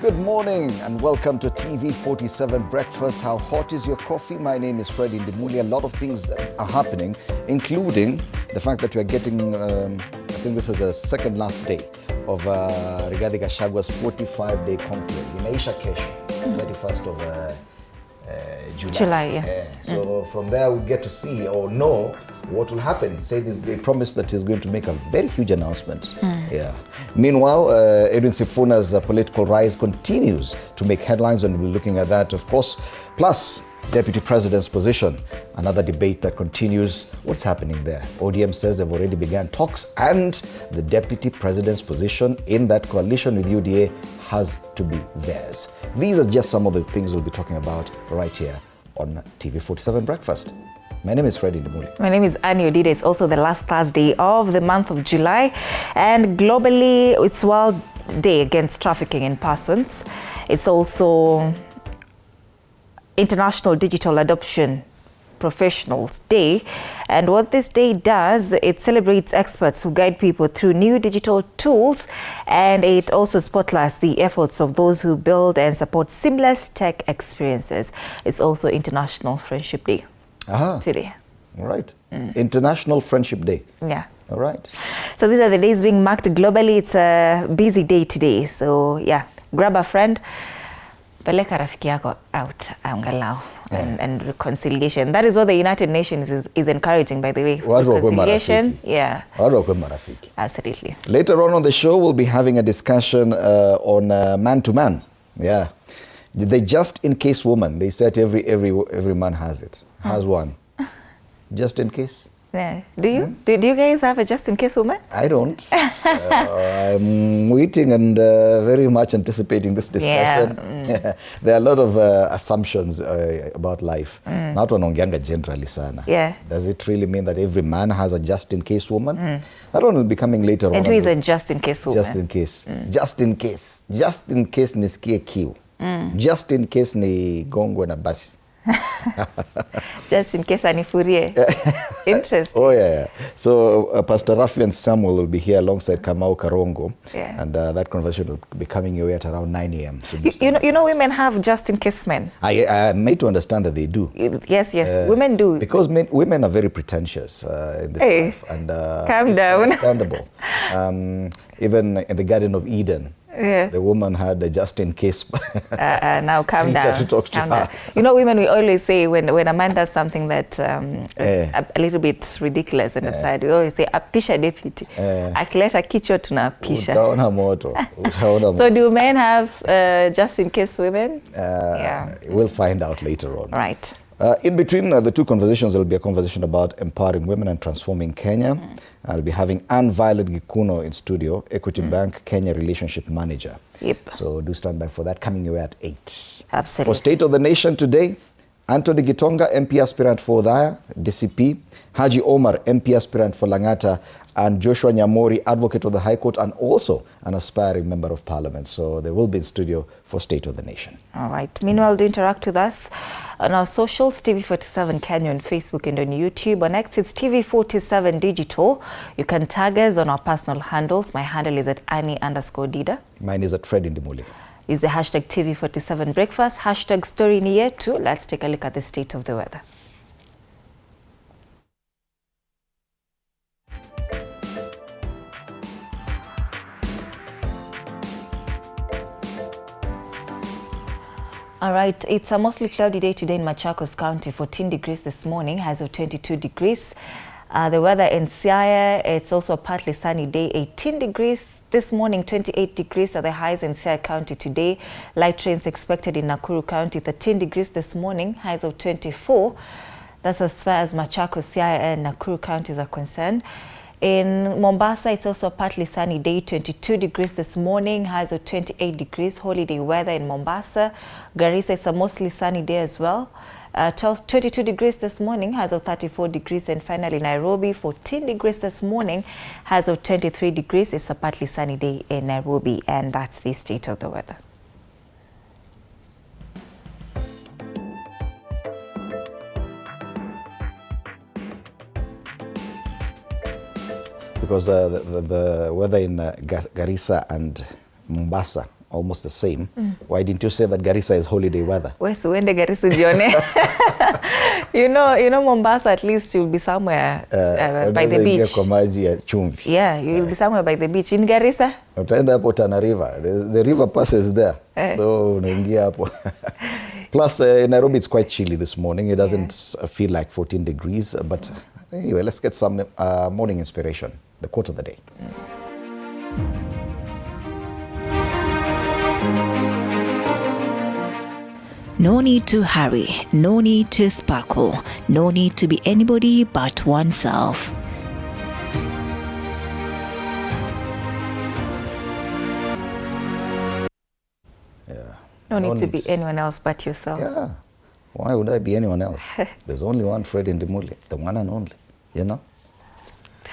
Good morning and welcome to TV47 Breakfast. How hot is your coffee? My name is Freddy Ndimuli. A lot of things that are happening, including the fact that we are getting, I think this is the second last day of Rigathi Gachagwa's 45-day conclave in Aisha Kesho, 31st of July. Yeah. So from there we get to see or know what will happen. They promised that he's going to make a very huge announcement. Yeah. Meanwhile, Edwin Sifuna's political rise continues to make headlines, and we'll be looking at that, of course. Plus, Deputy President's position, another debate that continues. What's happening there? ODM says they've already begun talks, and the Deputy President's position in that coalition with UDA has to be theirs. These are just some of the things we'll be talking about right here on TV47 Breakfast. My name is Freddy Ndimuli. My name is Annie Odida. It's also the last Thursday of the month of July, and globally it's World Day Against Trafficking in Persons. It's also International Digital Adoption Professionals Day, and what this day does, it celebrates experts who guide people through new digital tools, and it also spotlights the efforts of those who build and support seamless tech experiences. It's also International Friendship Day. Today. All right. International Friendship Day. Yeah. All right. So these are the days being marked globally. It's a busy day today. So yeah, grab a friend, peleka rafiki yako out, angalau, and reconciliation. That is what the United Nations is encouraging, by the way. Reconciliation. Yeah. Absolutely. Later on the show, we'll be having a discussion on man-to-man. Yeah. The just-in-case woman. They said every man has it. Has one. Just in case. Yeah. Do you? Do you guys have a just-in-case woman? I don't. I'm waiting and very much anticipating this discussion. Yeah. There are a lot of assumptions about life. Not wanaongeanga generally sana. Yeah. Does it really mean that every man has a just-in-case woman? That one will be coming later on. And who is a just-in-case woman? Just in case. Just in case. Just in case nisikie kiu. Just in case ni gongwe na basi. Just in case anifurie. Interesting. Oh yeah. So Pastor Rafi and Samuel will be here alongside Kamau Karongo, and that conversation will be coming your way at around 9 a.m. So you know women have just in case men. I am made to understand that they do. Yes, women do. Because women are very pretentious in this life, and calm down. Understandable. Even in the Garden of Eden. Yeah. The woman had a just-in-case. Now calm down. To talk to her. You know, women, we always say when a man does something that is a little bit ridiculous and absurd, we always say, apisha deputy. Akileta kichwa tunapisha. Utaona moto. So do men have just-in-case women? We'll find out later on. Right. In between the two conversations, there'll be a conversation about empowering women and transforming Kenya. I'll be having Anne Violet Gikuno in studio, Equity Bank Kenya Relationship Manager. Yep. So do stand by for that, coming your way at 8. Absolutely. For State of the Nation today, Anthony Gitonga, MP aspirant for Udhaya, DCP, Haji Omar, MP aspirant for Langata, and Joshua Nyamori, advocate of the High Court and also an aspiring member of Parliament. So they will be in studio for State of the Nation. All right. Meanwhile, do interact with us on our socials, TV47 Kenya on Facebook and on YouTube. On X, it's TV47 Digital. You can tag us on our personal handles. My handle is at Annie_Dida. Mine is at Freddy Ndimuli. Is the hashtag TV47 Breakfast, hashtag Story in Year 2. Let's take a look at the state of the weather. All right, it's a mostly cloudy day today in Machakos County, 14 degrees this morning, highs of 22 degrees. The weather in Siaya, it's also a partly sunny day, 18 degrees. This morning, 28 degrees are the highs in Siaya County today. Light rains expected in Nakuru County, 13 degrees this morning, highs of 24. That's as far as Machakos, Siaya and Nakuru counties are concerned. In Mombasa, it's also a partly sunny day, 22 degrees this morning, highs of 28 degrees, holiday weather in Mombasa. Garissa, it's a mostly sunny day as well. 22 degrees this morning, highs of 34 degrees. And finally, Nairobi, 14 degrees this morning, highs of 23 degrees. It's a partly sunny day in Nairobi, and that's the state of the weather. Because the weather in Garissa and Mombasa almost the same. Why didn't you say that Garissa is holiday weather? Where's uende Garissa jione? You know Mombasa, at least you'll be somewhere by the beach. Yeah, you'll be somewhere by the beach. In Garissa? Utaenda hapo Tana River. The river passes there. So unaingia hapo. Plus, in Nairobi, it's quite chilly this morning. It doesn't feel like 14 degrees. But anyway, let's get some morning inspiration. The quote of the day. No need to hurry, no need to sparkle, no need to be anybody but oneself. No need to be anyone else but yourself. Yeah. Why would I be anyone else? There's only one Fred Indimuli, the one and only, you know?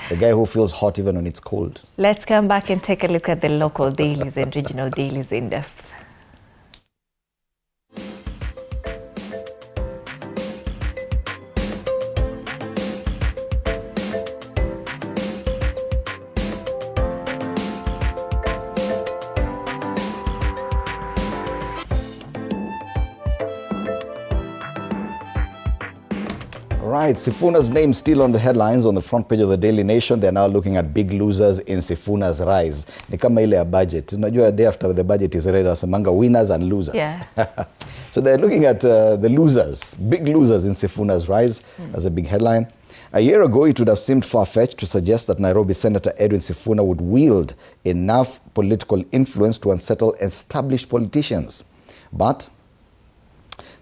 The guy who feels hot even when it's cold. Let's come back and take a look at the local dailies and regional dailies in depth. Right, Sifuna's name still on the headlines on the front page of the Daily Nation. They're now looking at big losers in Sifuna's rise. Ni kama ile ya budget. Unajua a day after the budget is ready, wasemanga winners and losers. Yeah. So they're looking at the losers, big losers in Sifuna's rise as a big headline. A year ago, it would have seemed far-fetched to suggest that Nairobi Senator Edwin Sifuna would wield enough political influence to unsettle established politicians. But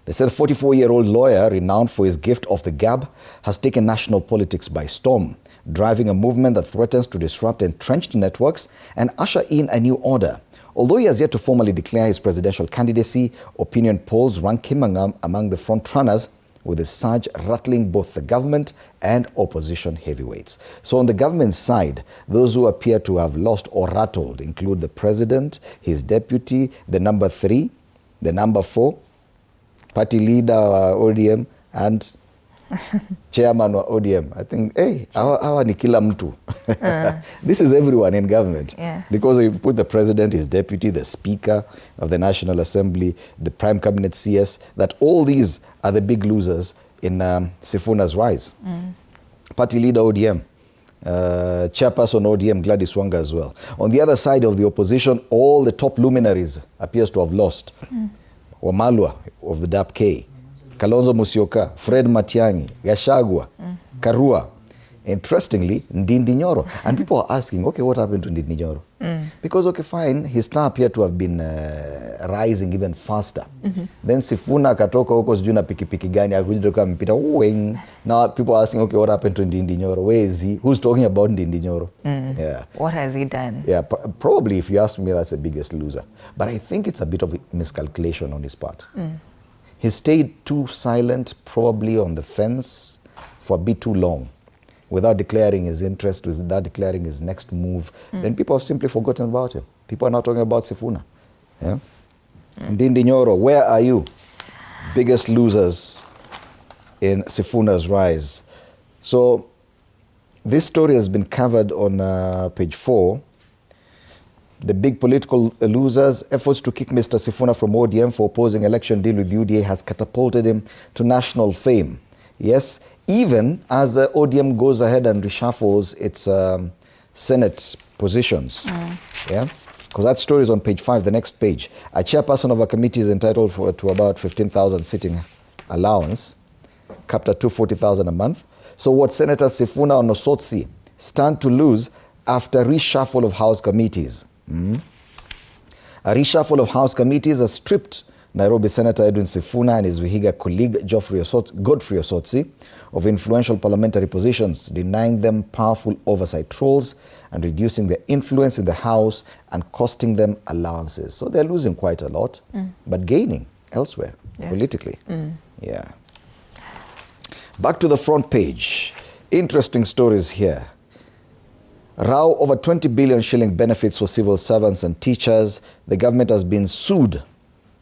they say the 44-year-old lawyer, renowned for his gift of the gab, has taken national politics by storm, driving a movement that threatens to disrupt entrenched networks and usher in a new order. Although he has yet to formally declare his presidential candidacy, opinion polls rank him among the front-runners, with his surge rattling both the government and opposition heavyweights. So on the government side, those who appear to have lost or rattled include the president, his deputy, the number 3, the number 4, party leader ODM and chairman of ODM. I think, hey, hawa ni kila mtu. This is everyone in government. Yeah. Because you put the president, his deputy, the speaker of the National Assembly, the prime cabinet CS, that all these are the big losers in Sifuna's rise. Party leader ODM. Chairperson ODM Gladys Wanga as well. On the other side of the opposition, all the top luminaries appears to have lost. Wamalwa of the DAP-K, Kalonzo Musyoka, Fred Matiang'i, Gachagua, Karua, interestingly, Ndindi Nyoro. And people are asking, okay, what happened to Ndindi Nyoro? Because, okay, fine, his star appeared to have been rising even faster. Then Sifuna katoka huko sijui na pikipiki gani, akujidoka mpita uweng. Now people are asking, okay, what happened to Ndindi Nyoro? Where is he? Who's talking about Ndindi Nyoro? Yeah. What has he done? Yeah, probably, if you ask me, that's the biggest loser. But I think it's a bit of a miscalculation on his part. He stayed too silent, probably on the fence, for a bit too long, without declaring his interest, without declaring his next move. Then people have simply forgotten about him. People are not talking about Sifuna. Yeah? Ndindi Nyoro, where are you? Biggest losers in Sifuna's rise. So this story has been covered on page 4. The big political losers, efforts to kick Mr. Sifuna from ODM for opposing election deal with UDA has catapulted him to national fame. Yes, even as the ODM goes ahead and reshuffles its Senate positions. Yeah, because that story is on page 5, the next page. A chairperson of a committee is entitled to about 15,000 sitting allowance, capped at 240,000 a month. So what Senator Sifuna Onosotsi stand to lose after reshuffle of House committees? A reshuffle of House committees has stripped Nairobi Senator Edwin Sifuna and his Vihiga colleague Godfrey Osotsi of influential parliamentary positions, denying them powerful oversight roles and reducing their influence in the House and costing them allowances. So they're losing quite a lot, but gaining elsewhere, politically. Yeah. Back to the front page. Interesting stories here. Row over 20 billion shilling benefits for civil servants and teachers. The government has been sued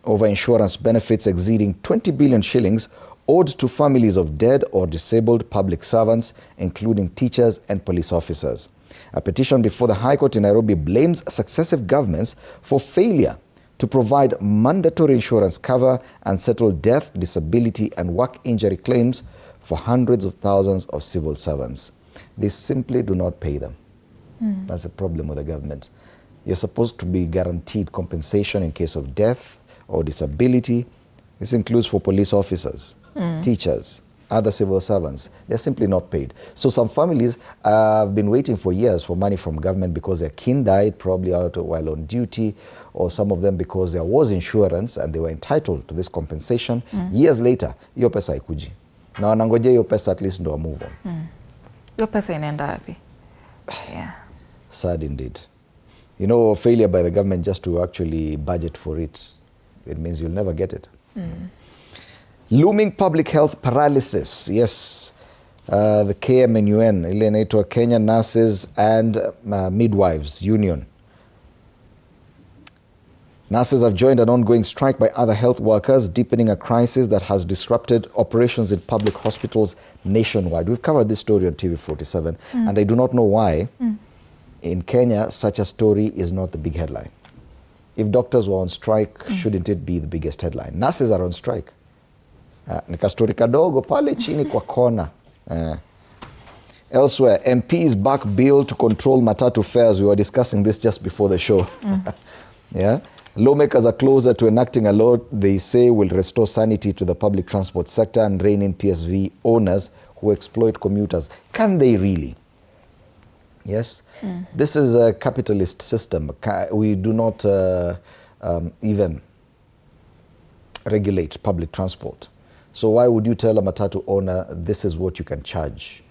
over insurance benefits exceeding 20 billion shillings owed to families of dead or disabled public servants, including teachers and police officers. A petition before the High Court in Nairobi blames successive governments for failure to provide mandatory insurance cover and settle death, disability, and work injury claims for hundreds of thousands of civil servants. They simply do not pay them. That's a problem with the government. You're supposed to be guaranteed compensation in case of death or disability. This includes for police officers, teachers, other civil servants. They're simply not paid. So some families have been waiting for years for money from government because their kin died, probably out while on duty, or some of them because there was insurance and they were entitled to this compensation. Years later, hiyo pesa haikuji. Na wanangojea hiyo pesa at least ndo move on. Hiyo pesa inaenda wapi? Yeah. Sad indeed. You know, failure by the government just to actually budget for it, it means you'll never get it. Looming public health paralysis. Yes, the KMNUN, ile inaitwa Kenya Nurses and Midwives Union. Nurses have joined an ongoing strike by other health workers, deepening a crisis that has disrupted operations in public hospitals nationwide. We've covered this story on TV47, and I do not know why in Kenya such a story is not the big headline. If doctors were on strike, shouldn't it be the biggest headline? Nurses are on strike. Nika story kadogo pale chini kwa kona. Elsewhere, MPs back bill to control matatu fares. We were discussing this just before the show. Yeah. Lawmakers are closer to enacting a law they say will restore sanity to the public transport sector and rein in PSV owners who exploit commuters. Can they really? Yes. This is a capitalist system. We do not even regulate public transport. So why would you tell a matatu owner this is what you can charge?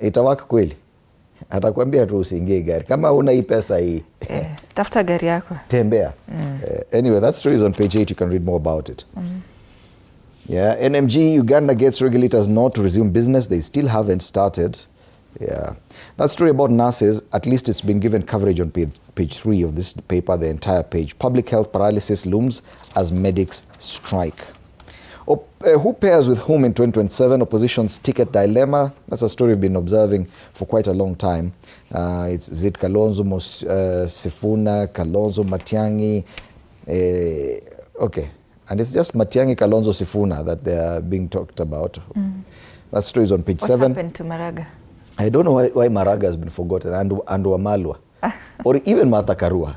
Itawaka kweli? Atakwambia tu usiingie gari. Kama una hii pesa hii. Tafuta gari yako. Tembea. Anyway, that story is on page 8. You can read more about it. Yeah, NMG, Uganda gets regulators not to resume business. They still haven't started. Yeah. That story about nurses, at least it's been given coverage on page 3 of this paper, the entire page. Public health paralysis looms as medics strike. Who pairs with whom in 2027? Opposition's ticket dilemma. That's a story we've been observing for quite a long time. Is it Kalonzo, Sifuna, Kalonzo, Matiang'i? Okay. And it's just Matiang'i, Kalonzo, Sifuna that they are being talked about. That story is on page 7. What happened to Maraga? I don't know why Maraga has been forgotten, and Wamalwa, or even Martha Karua.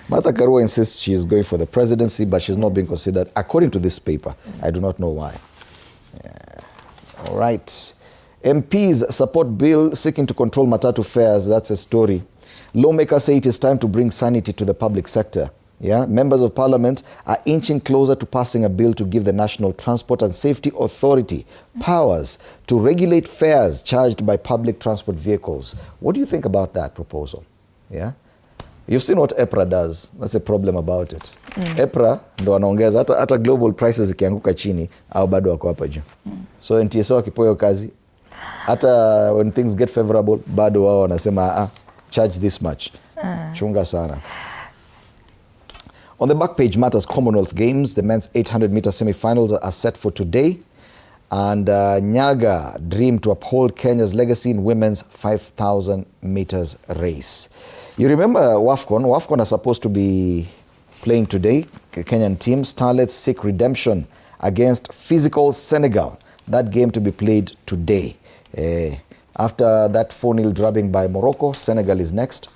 Martha Karua insists she is going for the presidency, but she's not being considered, according to this paper. I do not know why. Yeah. All right. MPs support bill seeking to control matatu fares. That's a story. Lawmakers say it is time to bring sanity to the public sector. Yeah, members of parliament are inching closer to passing a bill to give the National Transport and Safety Authority powers to regulate fares charged by public transport vehicles. What do you think about that proposal? Yeah, you've seen what EPRA does. That's a problem about it. EPRA ndo wanaongeza hata global prices ikianguka chini au bado wako hapa juu. So NTSA wakipoyo kazi hata when things get favorable bado wao wanasema charge this much. Chunga sana. On the back page, matters Commonwealth Games. The men's 800-meter semi-finals are set for today. And Nyaga dream to uphold Kenya's legacy in women's 5,000 meters race. You remember WAFCON? WAFCON are supposed to be playing today. The Kenyan team, Starlets seek redemption against physical Senegal. That game to be played today. After that 4-0 drubbing by Morocco, Senegal is next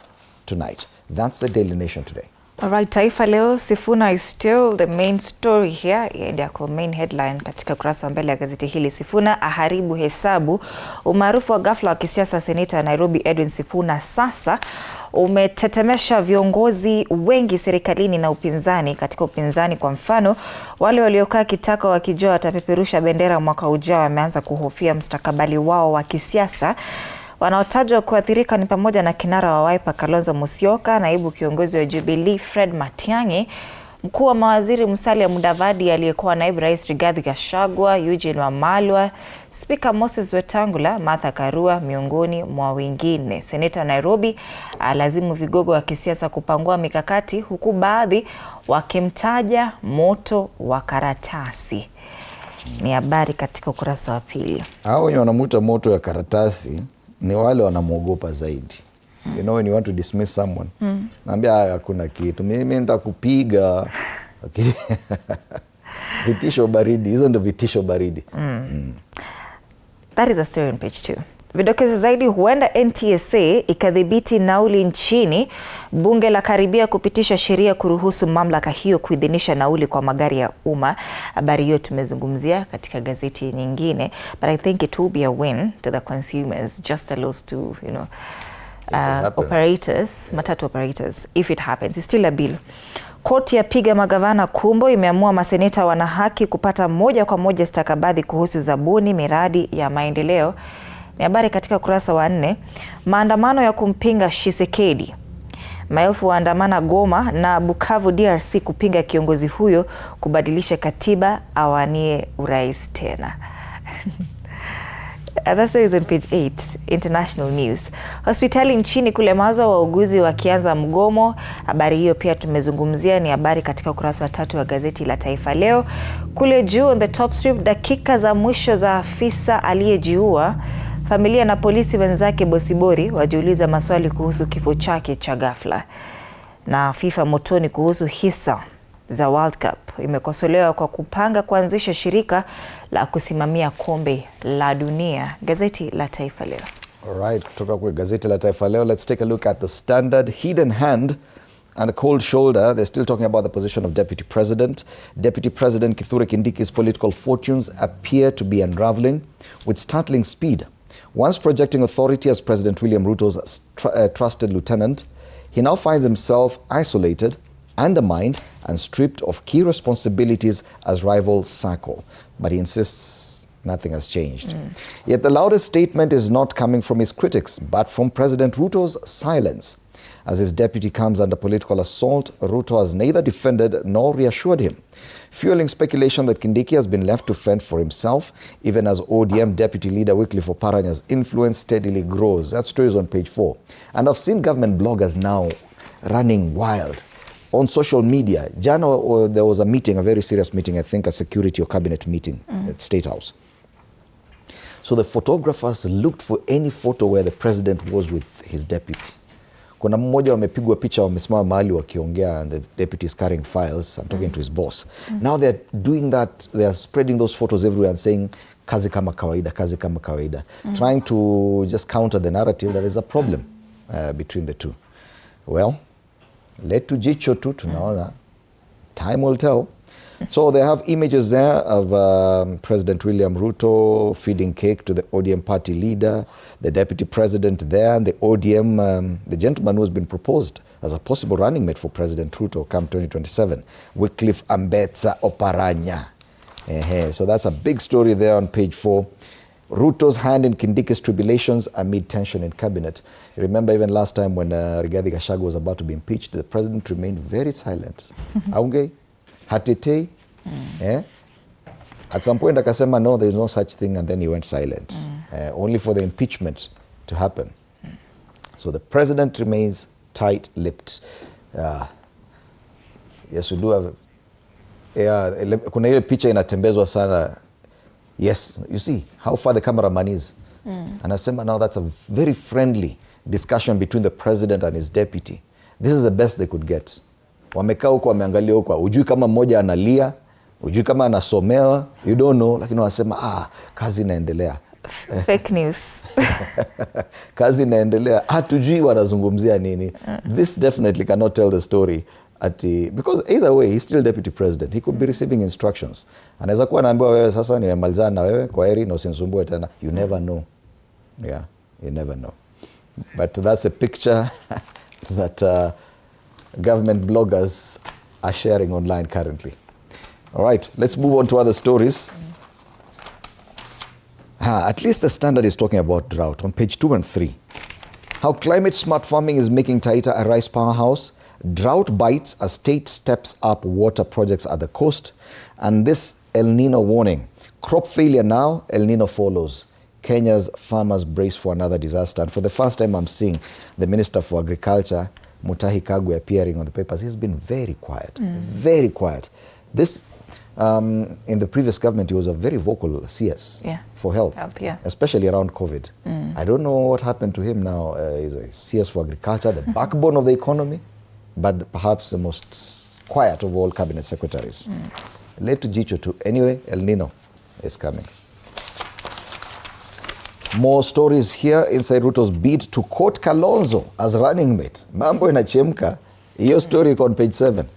tonight. That's the Daily Nation today. All right, Taifa Leo, Sifuna is still the main story here. Ndio kwa main headline katika kurasa mbele ya gazeti hili. Sifuna aharibu hesabu. Umaarufu wa ghafla wa kisiasa seneta Nairobi Edwin Sifuna sasa umetetemesha viongozi wengi serikalini na upinzani. Katika upinzani kwa mfano, wale waliokaa kitako wakijua watapeperusha bendera mwaka ujao wameanza kuhofia mustakabali wao wa kisiasa. Wanaotajwa kuathirika ni pamoja na kinara wa Wiper Kalonzo Musyoka, naibu kiongozi wa Jubilee Fred Matiang'i, mkuu wa mawaziri Musalia Mudavadi aliyekuwa naibu rais Rigathi Gachagua, Eugene Wamalwa, Speaker Moses Wetangula, Martha Karua miongoni mwa wengine. Seneta Nairobi alazimu vigogo wa kisiasa kupangua mikakati huku baadhi wakimtaja moto wa karatasi. Ni habari katika ukurasa wa pili. Hao wenye wanamuita moto ya karatasi ni wale wanamuogopa zaidi. You know, when you want to dismiss someone. Naambia hakuna kitu. Mimi nitakupiga. Okay. Vitisho baridi. Hizo ndio vitisho baridi. That is a story on page 2. Vidokezo zaidi, huenda NTSA ikadhibiti nauli nchini. Bunge la karibia kupitisha sheria kuruhusu mamlaka hiyo kuidhinisha nauli kwa magari ya umma. Habari hiyo tumezungumzia katika gazeti nyingine, but I think it will be a win to the consumers, just allows to, you know, operators, matatu operators, if it happens. It's still a bill. Koti ya piga magavana kumbo, imeamua maseneta wana haki kupata moja kwa moja stakabadhi kuhusu zabuni miradi ya maendeleo. Ni habari katika kurasa wa 4. Maandamano ya kumpinga Tshisekedi. Maelfu waandamana Goma na Bukavu DRC kupinga kiongozi huyo kubadilisha katiba awanie urais tena. That's is on page 8, international news. Hospitali nchini kulemazwa, wauguzi wakianza mgomo. Habari hiyo pia tumezungumzia, ni habari katika ukurasa wa 3 wa gazeti la Taifa Leo. Kule juu on the top strip, dakika za mwisho za afisa aliyejiua. Familia na polisi wenzake Bosibori wajiuliza maswali kuhusu kifo chake cha ghafla. Na FIFA motoni kuhusu hisa za World Cup. Imekosolewa kwa kupanga kuanzisha shirika la kusimamia kombe la dunia. Gazeti la Taifa Leo. Alright, kutoka kwa gazeti la Taifa Leo, let's take a look at the Standard. Hidden hand and a cold shoulder. They're still talking about the position of Deputy President. Deputy President Kithure Kindiki's political fortunes appear to be unraveling with startling speed. Once projecting authority as President William Ruto's trusted lieutenant, he now finds himself isolated, undermined, and stripped of key responsibilities as rival SACCO. But he insists nothing has changed. Yet the loudest statement is not coming from his critics, but from President Ruto's silence. As his deputy comes under political assault, Ruto has neither defended nor reassured him, fueling speculation that Kindiki has been left to fend for himself, even as ODM Deputy Leader Wycliffe Oparanya's influence steadily grows. That story is on page 4. And I've seen government bloggers now running wild on social media. Jana, there was a meeting, a very serious meeting, I think a security or cabinet meeting at State House. So the photographers looked for any photo where the president was with his deputy. Kuna mmoja wamepigwa picha wamesimama mahali wakiongea and the deputy is carrying files and talking to his boss. Now they're doing that, they are spreading those photos everywhere and saying kazi kama kawaida, kazi kama kawaida. Trying to just counter the narrative that there's a problem between the two. Well, let to jicho tu tunaona. Time will tell. So they have images there of President William Ruto feeding cake to the ODM party leader, the deputy president there, and the ODM, the gentleman who has been proposed as a possible running mate for President Ruto come 2027, Wycliffe Oparanya. So that's a big story there on page 4. Ruto's hand in Kindiki's tribulations amid tension in cabinet. You remember even last time when Rigathi Gachagua was about to be impeached, the president remained very silent. Aunge? Hatete, At some point akasema no, there is no such thing, and then he went silent, only for the impeachment to happen. So the president remains tight-lipped. Yes, we do have, kuna ile picha inatembezwa sana. Yes, you see how far the cameraman is. Anasema now that's a very friendly discussion between the president and his deputy. This is the best they could get. Wamekaa huko wameangalia huko, hujui kama mmoja analia, hujui kama anasomewa, you don't know, lakini wanasema kazi inaendelea. Fake news. Kazi inaendelea, hatujui wanazungumzia nini. This definitely cannot tell the story because either way he's still deputy president. He could be receiving instructions. Anaweza kuwa anaambiwa wewe sasa nimemalizana na wewe, kwaheri na usinisumbue tena. You never know. Yeah, you never know. But that's a picture that government bloggers are sharing online currently. All right, let's move on to other stories. At least the Standard is talking about drought on page 2 and 3. How climate-smart farming is making Taita a rice powerhouse. Drought bites as state steps up water projects at the coast. And this El Nino warning. Crop failure now, El Nino follows. Kenya's farmers brace for another disaster. And for the first time I'm seeing the Minister for Agriculture, Mutahi Kagwe, appearing on the papers. He's been very quiet, very quiet. This in the previous government, he was a very vocal CS for health, especially around COVID. I don't know what happened to him now. He's a CS for agriculture, the backbone of the economy, but perhaps the most quiet of all cabinet secretaries. Led to Jicho too. Anyway, El Nino is coming. More stories here inside Ruto's bid to court Kalonzo as running mate. Mambo inachemka. Your story on page 7.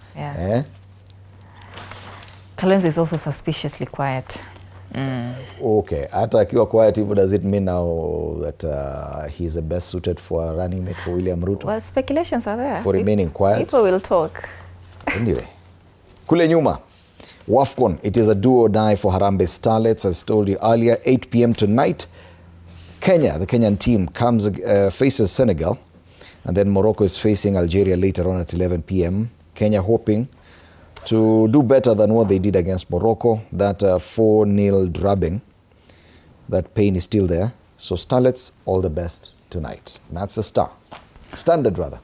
Kalonzo is also suspiciously quiet. Okay. Hata akiwa quiet, does it mean now that he's the best suited for a running mate for William Ruto? Well, speculations are there. For remaining quiet. People will talk. Anyway. Kule nyuma. WAFCON, it is a do or die for Harambee Starlets, as told you earlier, 8 p.m. tonight. Kenya, the Kenyan team, faces Senegal, and then Morocco is facing Algeria later on at 11 p.m. Kenya hoping to do better than what they did against Morocco. That 4-0 drubbing, that pain is still there. So Starlets, all the best tonight. That's the Standard rather.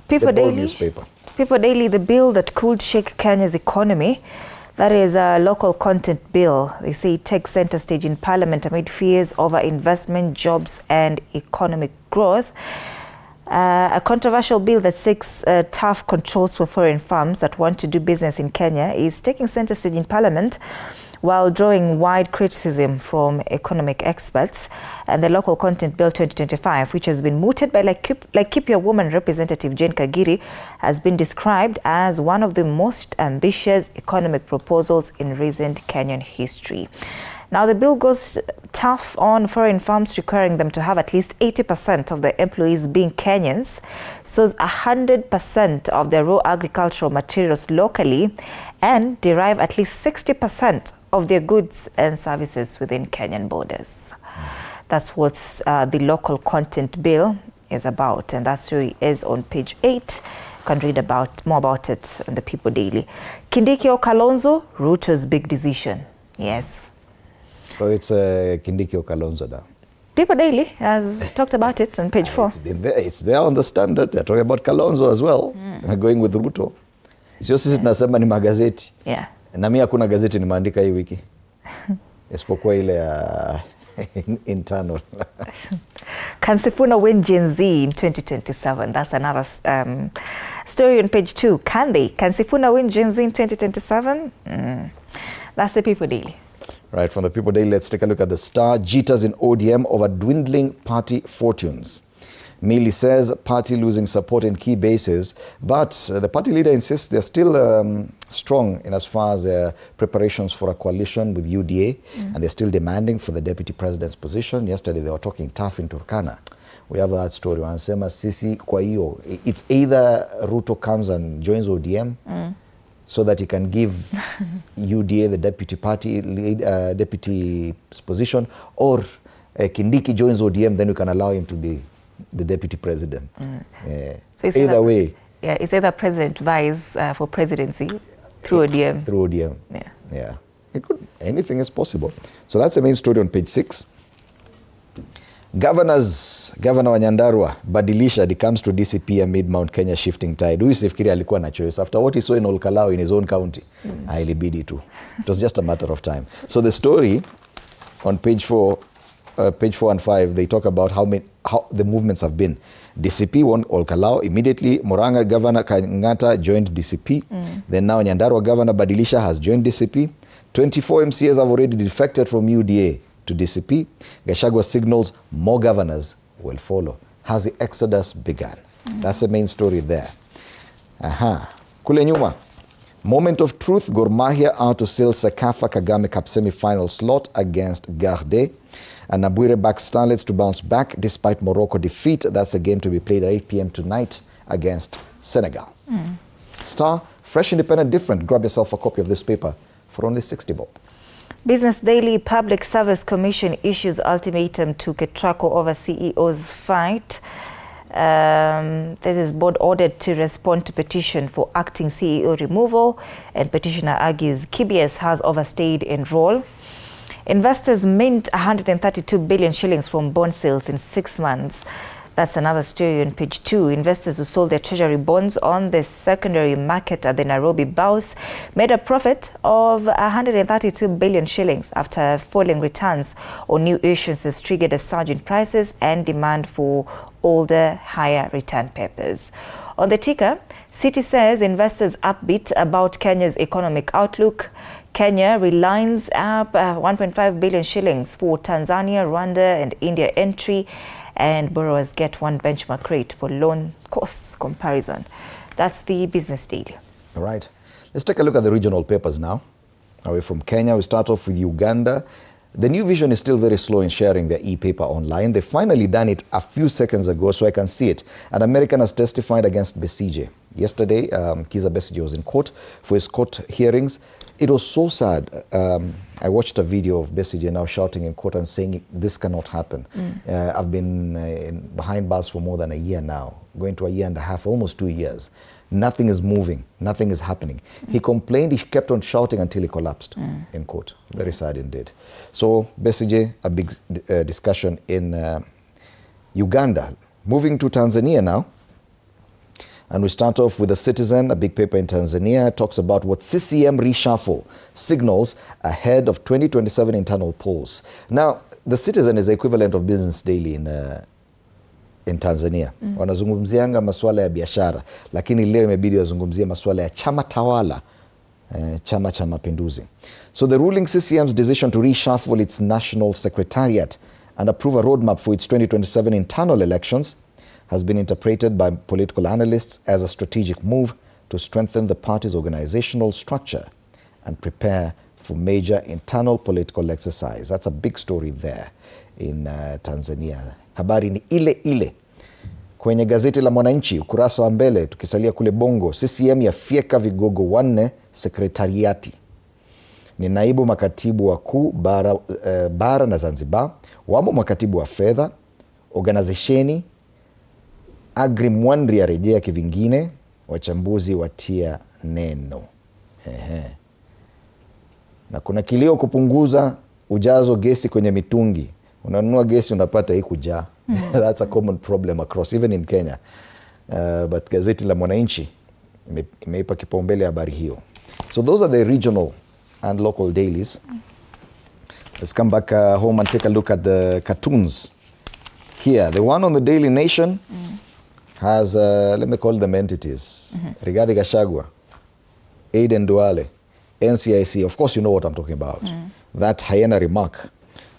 People Daily newspaper. People Daily, the bill that could shake Kenya's economy. That is a local content bill. They say it takes center stage in Parliament amid fears over investment, jobs and economic growth. A controversial bill that seeks tough controls for foreign firms that want to do business in Kenya is taking center stage in Parliament while drawing wide criticism from economic experts. And the local content bill 2025, which has been mooted by Laikipia woman representative Jane Kagiri, has been described as one of the most ambitious economic proposals in recent Kenyan history. Now, the bill goes tough on foreign firms, requiring them to have at least 80% of their employees being Kenyans, source 100% of their raw agricultural materials locally, and derive at least 60% of their goods and services within Kenyan borders. That's what the local content bill is about, and that story is on page 8. You can read more about it in the People Daily. Kindiki or Kalonzo, Ruto's big decision. Yes. So it's Kindiki or Kalonzo now. People Daily has talked about it on page 4. It's been there. It's there on the Standard. They're talking about Kalonzo as well. Going with Ruto. Sio sisi tunasema ni magazeti. Yeah. Na mimi hakuna gazeti nimeandika hii wiki. Isipokuwa ile internal. Can Sifuna win Gen Z in 2027? That's another story on page 2. Can Sifuna win Gen Z in 2027? That's the People Daily. Right, from the People Daily, let's take a look at the Star. Jitters in ODM over dwindling party fortunes. Millie says party losing support in key bases, but the party leader insists they're still strong in as far as their preparations for a coalition with UDA, and they're still demanding for the deputy president's position. Yesterday they were talking tough in Turkana. We have that story. Wanasema sisi kwa hiyo, it's either Ruto comes and joins ODM, so that he can give UDA the deputy party deputy position, or Kindiki joins ODM, then we can allow him to be the deputy president. So either way. Yeah, it's either president vies for presidency through ODM. Through ODM. Yeah. Anything is possible. So that's the main story on page 6. Governor wa Nyandarua badilisha it comes to DCP amid Mount Kenya shifting tide. Huyu sifikiri alikuwa na choice after what he saw in Olkalau in his own county. Ilibidi tu. It was just a matter of time. So the story on page 4 and 5, they talk about how the movements have been. DCP won Olkalau immediately. Murang'a Governor Kang'ata joined DCP. Then now Nyandarua Governor Badilisha has joined DCP. 24 MCAs have already defected from UDA to DCP. Gachagua signals more governors will follow. Has the exodus begun? That's the main story there. Kule nyuma, moment of truth, Gor Mahia out to seal Sekafa Kagame Cup semi-final slot against Garde. And Nabuire backs Starlets to bounce back despite Morocco defeat. That's a game to be played at 8 p.m. tonight against Senegal. Star, fresh, independent, different. Grab yourself a copy of this paper for only 60 bob. Business Daily, Public Service Commission issues ultimatum to Ketraco over CEO's fight. This is board ordered to respond to petition for acting CEO removal, and petitioner argues KBS has overstayed in role. Investors mint 132 billion shillings from bond sales in 6 months. That's another story on page 2. Investors who sold their treasury bonds on the secondary market at the Nairobi Bourse made a profit of 132 billion shillings after falling returns on new issuances triggered a surge in prices and demand for older, higher return papers. On the ticker, Citi says investors upbeat about Kenya's economic outlook. Kenya relines up 1.5 billion shillings for Tanzania, Rwanda and India entry, and borrowers get one benchmark rate for loan costs comparison. That's the Business Daily. All right. Let's take a look at the regional papers now. Away from Kenya, we start off with Uganda. The New Vision is still very slow in sharing their e-paper online. They finally done it a few seconds ago, so I can see it. An American has testified against Besigye. Yesterday, Kizza Besigye was in court for his court hearings. It was so sad. I watched a video of Besigye now shouting in court and saying, this cannot happen. I've been behind bars for more than a year now, going to a year and a half, almost 2 years. Nothing is moving. Nothing is happening. He complained. He kept on shouting until he collapsed in court. Very sad indeed. So Besigye, a big discussion in Uganda. Moving to Tanzania now. And we start off with The Citizen, a big paper in Tanzania, talks about what CCM reshuffle signals ahead of 2027 internal polls. Now, The Citizen is the equivalent of Business Daily in Tanzania. Wanazungumzianga masuala ya biashara, lakini leo imebidi wazungumzia masuala ya chama tawala, Chama cha Mapinduzi. So the ruling CCM's decision to reshuffle its national secretariat and approve a roadmap for its 2027 internal elections has been interpreted by political analysts as a strategic move to strengthen the party's organizational structure and prepare for major internal political exercise. That's a big story there in Tanzania. Habari ni ile ile. Kwenye gazeti la Mwananchi, ukurasa wa mbele, tukisalia kule Bongo, CCM yafyeka vigogo 4 sekretariati. Ni naibu makatibu wakuu bara na Zanzibar, wamo makatibu wa fedha, organizationi, Agri Mwandri ya rejea kivingine, wachambuzi watia neno. Na kuna kilio kupunguza ujazo gesi kwenye mitungi. Unanunua gesi unapata hii kujaa. That's a common problem across, even in Kenya. But gazeti la Mwananchi imeipa kipaumbele habari hiyo. So those are the regional and local dailies. Let's come back home and take a look at the cartoons. Here, the one on the Daily Nation has, let me call them entities. Rigathi Gachagua, Aden Duale, NCIC. Of course, you know what I'm talking about. That hyena remark.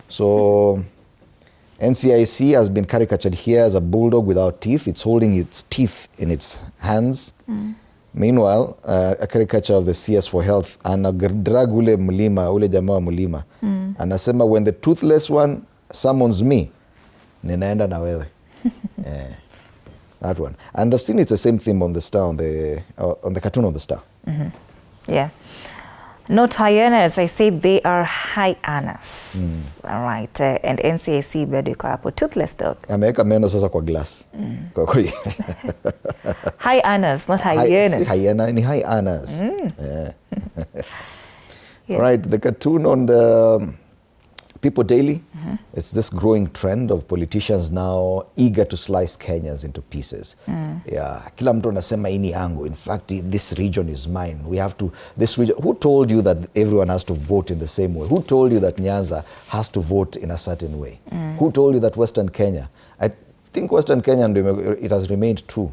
So NCIC has been caricatured here as a bulldog without teeth. It's holding its teeth in its hands. Meanwhile, a caricature of the CS for Health, anadrag ule mlima, ule jamaa mlima. Anasema, when the toothless one summons me, ninaenda na wewe. That one. And I've seen it's the same theme on the Star, on the cartoon on the Star. Yeah. Not hyenas, I say they are hyenas. All right. And NCIC bado iko hapo, toothless dog. Ameweka meno sasa kwa glass. Hyenas, not hyenas. Hyena ni hyenas. Yeah. Right, the cartoon on the People Daily, it's this growing trend of politicians now eager to slice Kenyans into pieces. Yeah, kila mtu anasema ini yangu. In fact, this region is mine. We have to, this region. Who told you that everyone has to vote in the same way? Who told you that Nyanza has to vote in a certain way? Who told you that Western Kenya? I think Western Kenya, it has remained true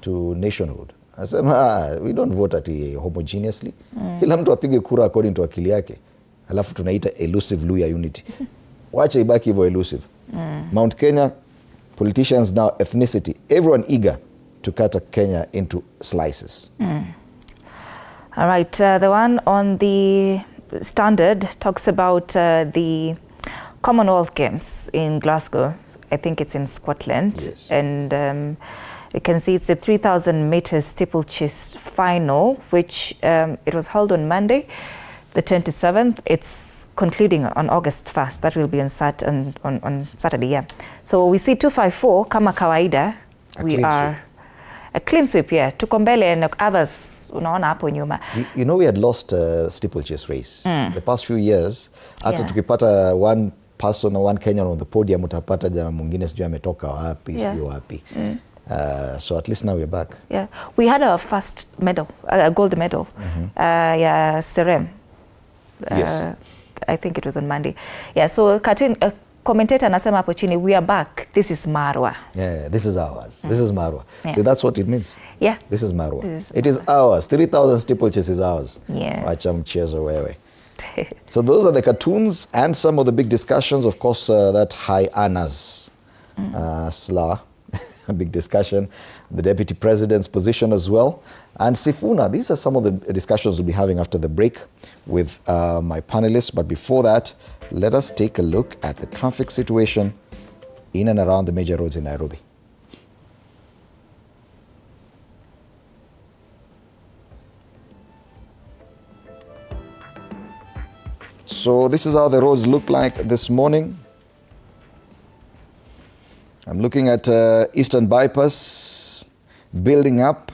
to nationhood. Asema, we don't vote at homogeneously. Kila mtu apige kura according to akili yake. Alafu tunaita elusive Luya unity. Wacha ibaki hivyo elusive. Mount Kenya, politicians now, ethnicity, everyone eager to cut Kenya into slices. All right, the one on the Standard talks about the Commonwealth Games in Glasgow. I think it's in Scotland. Yes. And you can see it's the 3,000 meters steeplechase final, which it was held on Monday, the 27th. It's concluding on August 1st. That will be on Saturday, yeah. So we see 254 kama kawaida. We are a clean sweep, yeah. Tuko mbele and others unaona hapo nyuma. You know we had lost steeplechase race. The past few years, hata tukipata one person or one Kenyan on the podium, utapata jamaa mwingine sijui ametoka wapi, sijui wapi. So at least now we're back. Yeah, we had our first medal, a gold medal. Yeah, Serem. Yes. I think it was on Monday. Yeah, so cartoon commentator anasema hapo chini, we are back. This is Marwa. Yeah, this is ours. This is Marwa. Yeah. So that's what it means. Yeah. This is Marwa. It is ours. 3,000 steeplechase is ours. Yeah. Wacha mchezo wewe. So those are the cartoons and some of the big discussions. Of course, that high Anna's SLA, a big discussion. The deputy president's position as well. And Sifuna, these are some of the discussions we'll be having after the break with my panelists. But before that, let us take a look at the traffic situation in and around the major roads in Nairobi. So this is how the roads look like this morning. I'm looking at Eastern Bypass building up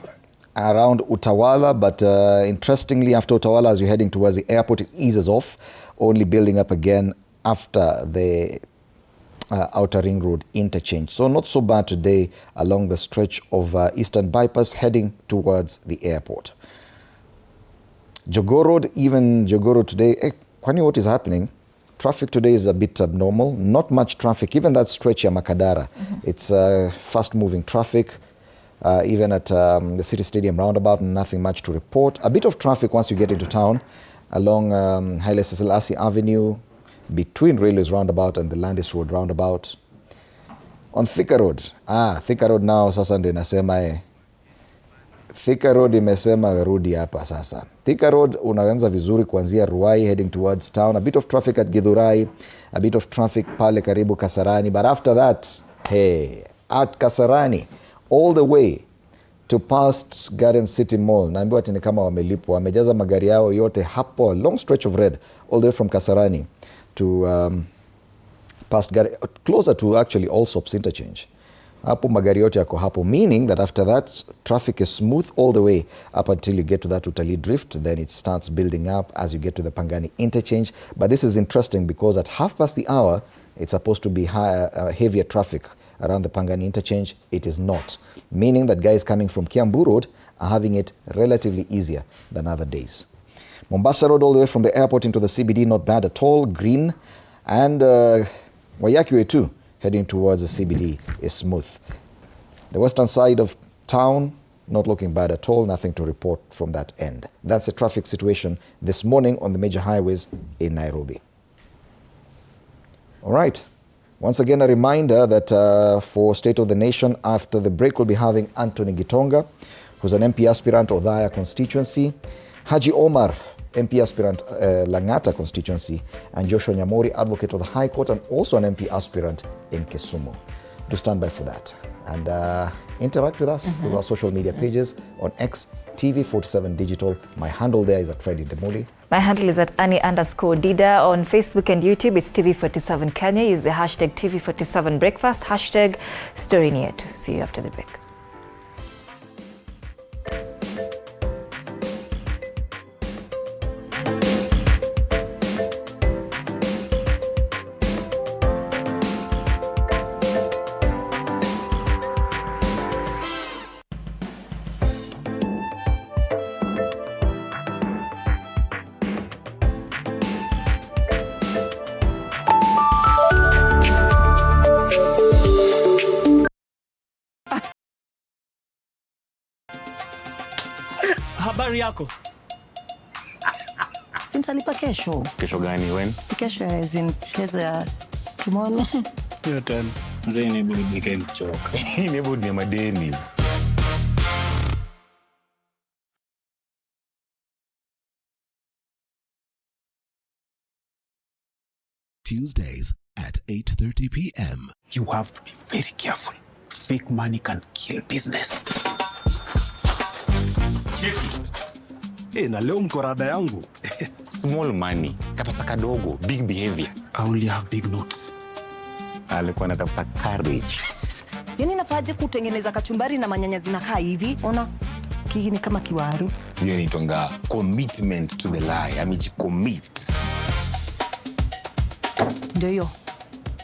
around Utawala, but interestingly, after Utawala, as you're heading towards the airport, it eases off, only building up again after the Outer Ring Road interchange. So not so bad today along the stretch of Eastern Bypass heading towards the airport. Jogoo Road, even Jogoo Road today, kwani what is happening? Traffic today is a bit abnormal. Not much traffic, even that stretch ya Makadara. It's fast-moving traffic. Even at the City Stadium roundabout, nothing much to report. A bit of traffic once you get into town along Haile Selassie Avenue, between Railways roundabout and the Landis Road roundabout. On Thika Road, Thika Road now sasa ndio inasema Thika Road imesema rudi hapa sasa. Thika Road unaanza vizuri kuanzia Ruai heading towards town. A bit of traffic at Githurai, a bit of traffic pale karibu Kasarani. But after that, hey, at Kasarani, all the way to past Garden City Mall. Naambiwa ati ni kama wamelipwa. Wamejaza magari yao yote hapo, a long stretch of red, all the way from Kasarani to past closer to actually Allsops interchange. Hapo magari yote yako hapo, meaning that after that traffic is smooth all the way up until you get to that Utalii Drift. Then it starts building up as you get to the Pangani interchange. But this is interesting because at hour, it's supposed to be heavier traffic around the Pangani interchange. It is not, meaning that guys coming from Kiambu Road are having it relatively easier than other days. Mombasa Road all the way from the airport into the CBD, not bad at all, green. And Wayakiwe too, heading towards the CBD, is smooth. The western side of town, not looking bad at all, nothing to report from that end. That's the traffic situation this morning on the major highways in Nairobi. All right. Once again, a reminder that for State of the Nation, after the break, we'll be having Anthony Gitonga, who's an MP aspirant, Othaya constituency, Haji Omar, MP aspirant, Langata constituency, and Joshua Nyamori, advocate of the High Court and also an MP aspirant in Kisumu. Do stand by for that. And interact with us through our social media pages on X, TV47 Digital. My handle there is at Freddy Ndemuli. My handle is at Annie_Dida. On Facebook and YouTube, it's TV47 Kenya. Use the hashtag TV47 Breakfast, hashtag StoryNet. See you after the break. Habari yako? Sintalipa kesho. Kesho gani when? Si kesho as in kesho ya tomorrow. Hiyo tena. Mzee ni budi nikamchoka. Ni budi ni madeni. Tuesdays at 8:30 p.m. You have to be very careful. Fake money can kill business. Na leo mkorada yangu. Small money, kapesa kadogo, big behavior. I only have big notes. Alikuwa anatafuta courage. Yaani nafaje kutengeneza kachumbari na manyanya zinakaa hivi? Ona kiki ni kama kiwaru. Hiyo ni tonga commitment to the lie. Commit. Ndio hiyo.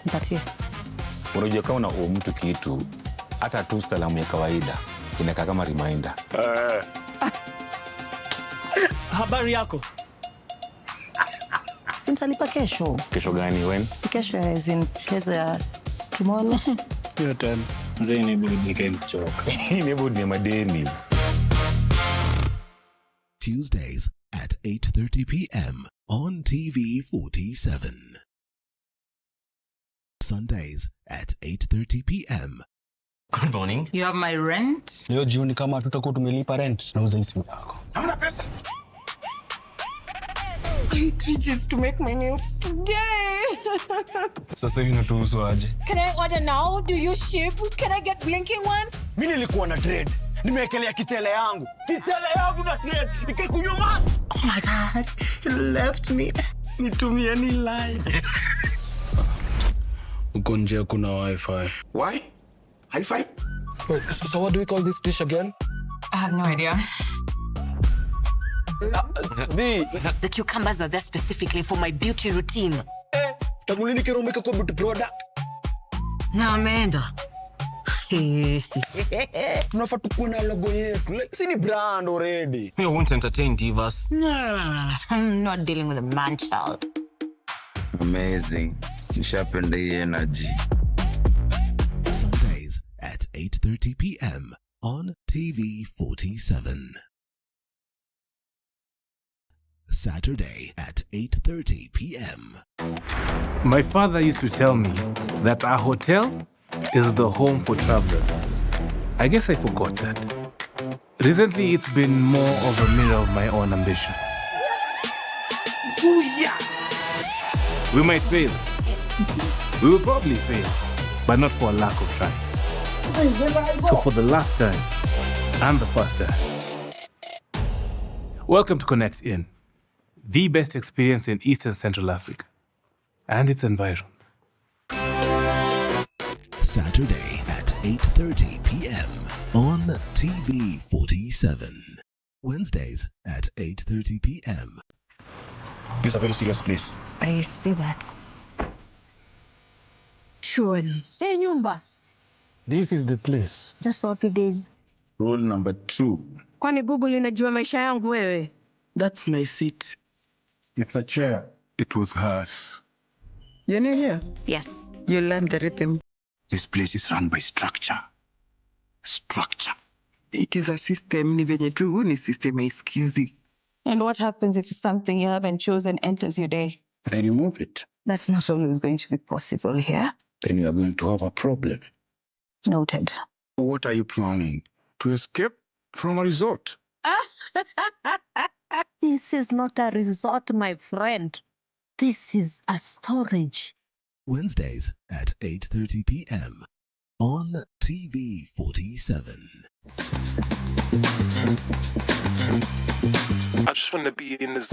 Mpatie. Unajua kama una mtu kitu, hata tu salamu ya kawaida inakaa kama reminder. Habari yako? Sintalipa kesho. Kesho gani when? Si kesho ya kezo ya tomorrow. Hiyo tena. Mzee inabidi nikae mchoka. Inabidi ni madeni. Tuesdays at 8:30 p.m. on TV 47. Sundays at 8:30 p.m. Good morning. You have my rent? Leo jioni kama tutakuwa tumelipa rent, nauza hii simu yako. Hamna pesa. I need 3 G's to make my nails today. Sasa hivi natuhusu aje? Can I order now? Do you ship? Can I get blinking ones? Mimi nilikuwa na trade. Nimewekelea kitele yangu. Kitele yangu na trade. Ikikunywa maji. Oh my God. He left me. Nitumie ni line. Uko nje kuna wifi. Why? Hi-Fi? Wait, so what do we call this dish again? I have no idea. The cucumbers are there specifically for my beauty routine. Tamulini kero umeka kwa beauty product. Na ameenda. Tunafaa tukuwe na logo yetu. Like, si ni brand already. You won't entertain divas. No. I'm not dealing with a man child. Amazing. Nishapenda hii energy. Sundays at 8:30 p.m. on TV 47. Saturday at 8:30 p.m. My father used to tell me that our hotel is the home for travelers. I guess I forgot that. Recently, it's been more of a mirror of my own ambition. Booyah! We might fail. We will probably fail, but not for a lack of trying. So for the last time, and the first time, welcome to Connect In, the best experience in Eastern Central Africa and its environs. Saturday at 8:30 p.m. on TV 47. Wednesdays at 8:30 p.m. This is a very serious place. I see that. Surely. Hey, nyumba. This is the place. Just for a few days. Rule number 2. Kwani bubu linajua maisha yangu wewe? That's my seat. It's a chair. It was hers. You're new here? Yes. You learned the rhythm. This place is run by structure. Structure. It is a system. Ni venye tu ni system iskizi. And what happens if something you haven't chosen enters your day? Then you move it. That's not always going to be possible here. Then you are going to have a problem. Noted. What are you planning? To escape from a resort? This is not a resort, my friend. This is a storage. Wednesdays at 8:30 p.m. on TV 47. I just want to be in the zone.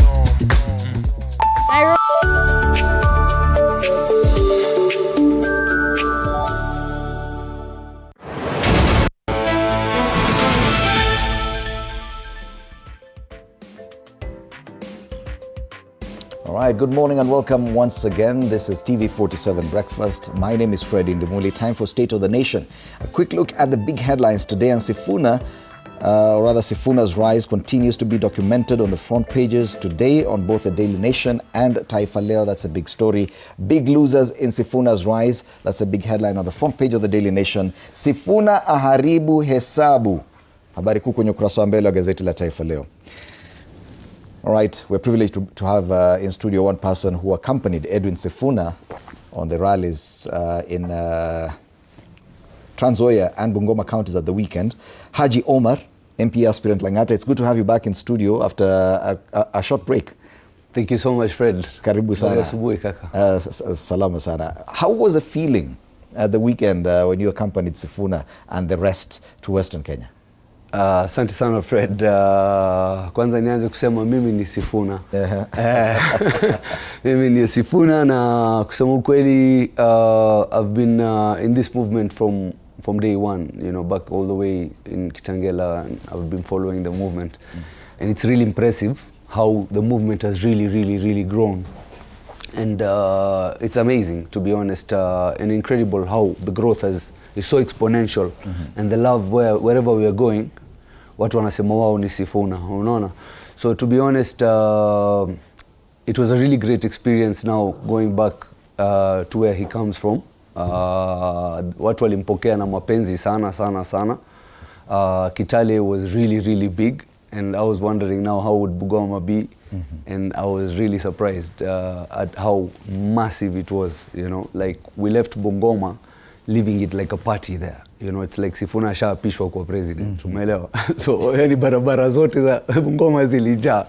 All right, good morning and welcome once again. This is TV 47 Breakfast. My name is Freddy Ndimuli. Time for State of the Nation. A quick look at the big headlines today. And Sifuna's rise continues to be documented on the front pages today on both the Daily Nation and Taifa Leo. That's a big story. Big losers in Sifuna's rise. That's a big headline on the front page of the Daily Nation. Sifuna aharibu hesabu. Habari kuu kwenye ukurasa wa mbele wa gazeti la Taifa Leo. All right, we're privileged to have in studio one person who accompanied Edwin Sifuna on the rallies in Trans Nzoia and Bungoma counties at the weekend. Haji Omar, MP aspirant Langata, it's good to have you back in studio after a short break. Thank you so much, Fred. Karibu sana. Salama sana. How was the feeling at the weekend when you accompanied Sifuna and the rest to Western Kenya? Asante sana Fred. Kwanza nianze kusema mimi ni Sifuna. Mimi ni Sifuna na kusema ukweli I've been in this movement from day one, you know, back all the way in Kitangela. I've been following the movement and it's really impressive how the movement has really grown. And it's amazing, to be honest, and incredible how the growth is so exponential. And the love wherever we are going, watu wanasema wao ni Sifuna, unaona? So to be honest, it was a really great experience now going back to where he comes from. Watu walimpokea na mapenzi sana. Kitale was really big, and I was wondering now how would Bungoma be, and I was really surprised at how massive it was, you know, like we left Bungoma leaving it like a party there, you know, it's like Sifuna shaapishwa kwa president, umeelewa? So yani barabara zote za Bungoma zilijaa.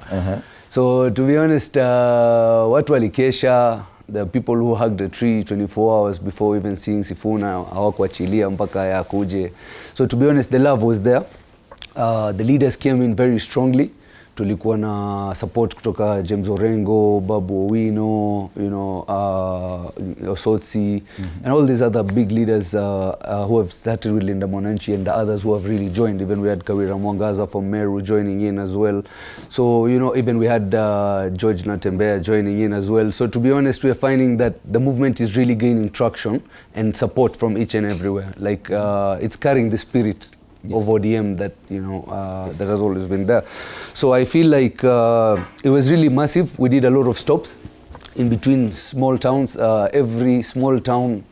So to be honest, watu walikesha, the people who hugged the tree 24 hours before even seeing Sifuna, hawakuachilia mpaka ya kuje. So to be honest, the love was there. The leaders came in very strongly. Tulikuwa na support kutoka James Orengo, Babu Owino, you know, Osotsi, and all these other big leaders who have started with Linda Mwananchi, and the others who have really joined. Even we had Kawira Mwangaza from Meru joining in as well. So, you know, even we had George Natembea joining in as well. So to be honest, we are finding that the movement is really gaining traction and support from each and everywhere. Like it's carrying the spirit of ODM that, you know, that has always been there. So I feel like it was really massive. We did a lot of stops in between small towns. Every small town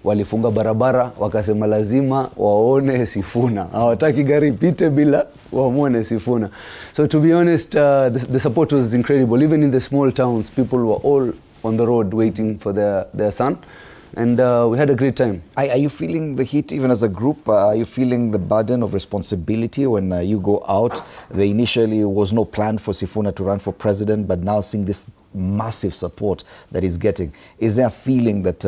walifunga barabara, wakasema lazima waone Sifuna. Hawataki gari pite bila wamuone Sifuna. So to be honest, the support was incredible. Even in the small towns, people were all on the road waiting for their son. And we had a great time. Are you feeling the heat even as a group? Are you feeling the burden of responsibility when you go out? There initially was no plan for Sifuna to run for president, but now seeing this massive support that he's getting, is there a feeling that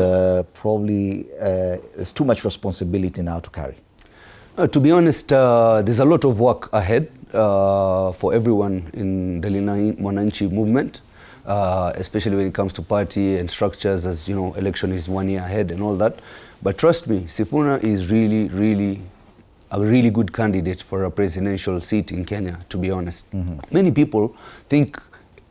probably there's too much responsibility now to carry? To be honest, there's a lot of work ahead for everyone in the Linda Mwananchi movement. Especially when it comes to party and structures, as you know, election is 1 year ahead and all that. But trust me, Sifuna is really a really good candidate for a presidential seat in Kenya, to be honest. Many people think,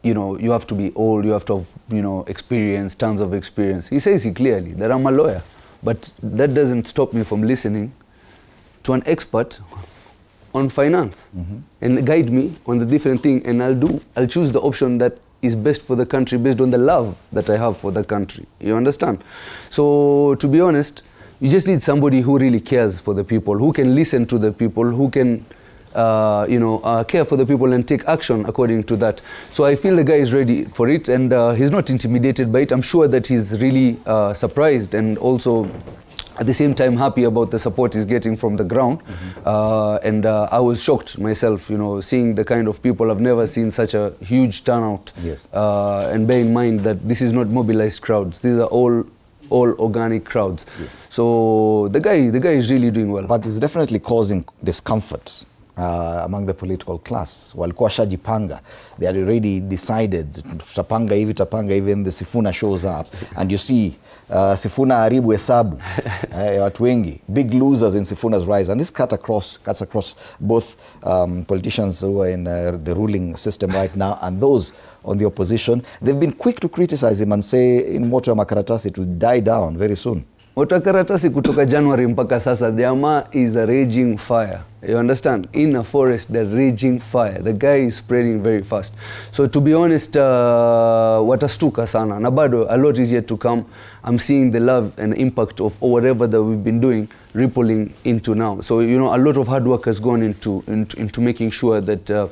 you know, you have to be old, you have to have, you know, experience, tons of experience. He says it clearly that I'm a lawyer, but that doesn't stop me from listening to an expert on finance and guide me on the different thing, and I'll choose the option that is best for the country based on the love that I have for the country. You understand? So to be honest, you just need somebody who really cares for the people, who can listen to the people, who can care for the people and take action according to that. So I feel the guy is ready for it, and he's not intimidated by it. I'm sure that he's really surprised and also at the same time happy about the support he's getting from the ground. And I was shocked myself, you know, seeing the kind of people. I've never seen such a huge turnout. Yes. And bear in mind that this is not mobilized crowds. These are all organic crowds. Yes. So the guy is really doing well. But it's definitely causing discomfort among the political class. Walikuwa shajipanga. They had already decided tutapanga hivi, and the Sifuna shows up and you see Sifuna haribu hesabu watu wengi, big losers in Sifuna's rise, and this cuts across both politicians who are in the ruling system right now and those on the opposition. They've been quick to criticize him and say in moto ya makaratasi it will die down very soon. Moto ya karatasi kutoka January mpaka sasa, the ama is a raging fire. You understand? In a forest, the raging fire. The guy is spreading very fast. So to be honest, watastuka sana. Na bado, a lot is yet to come. I'm seeing the love and impact of whatever that we've been doing rippling into now. So, you know, a lot of hard work has gone into making sure that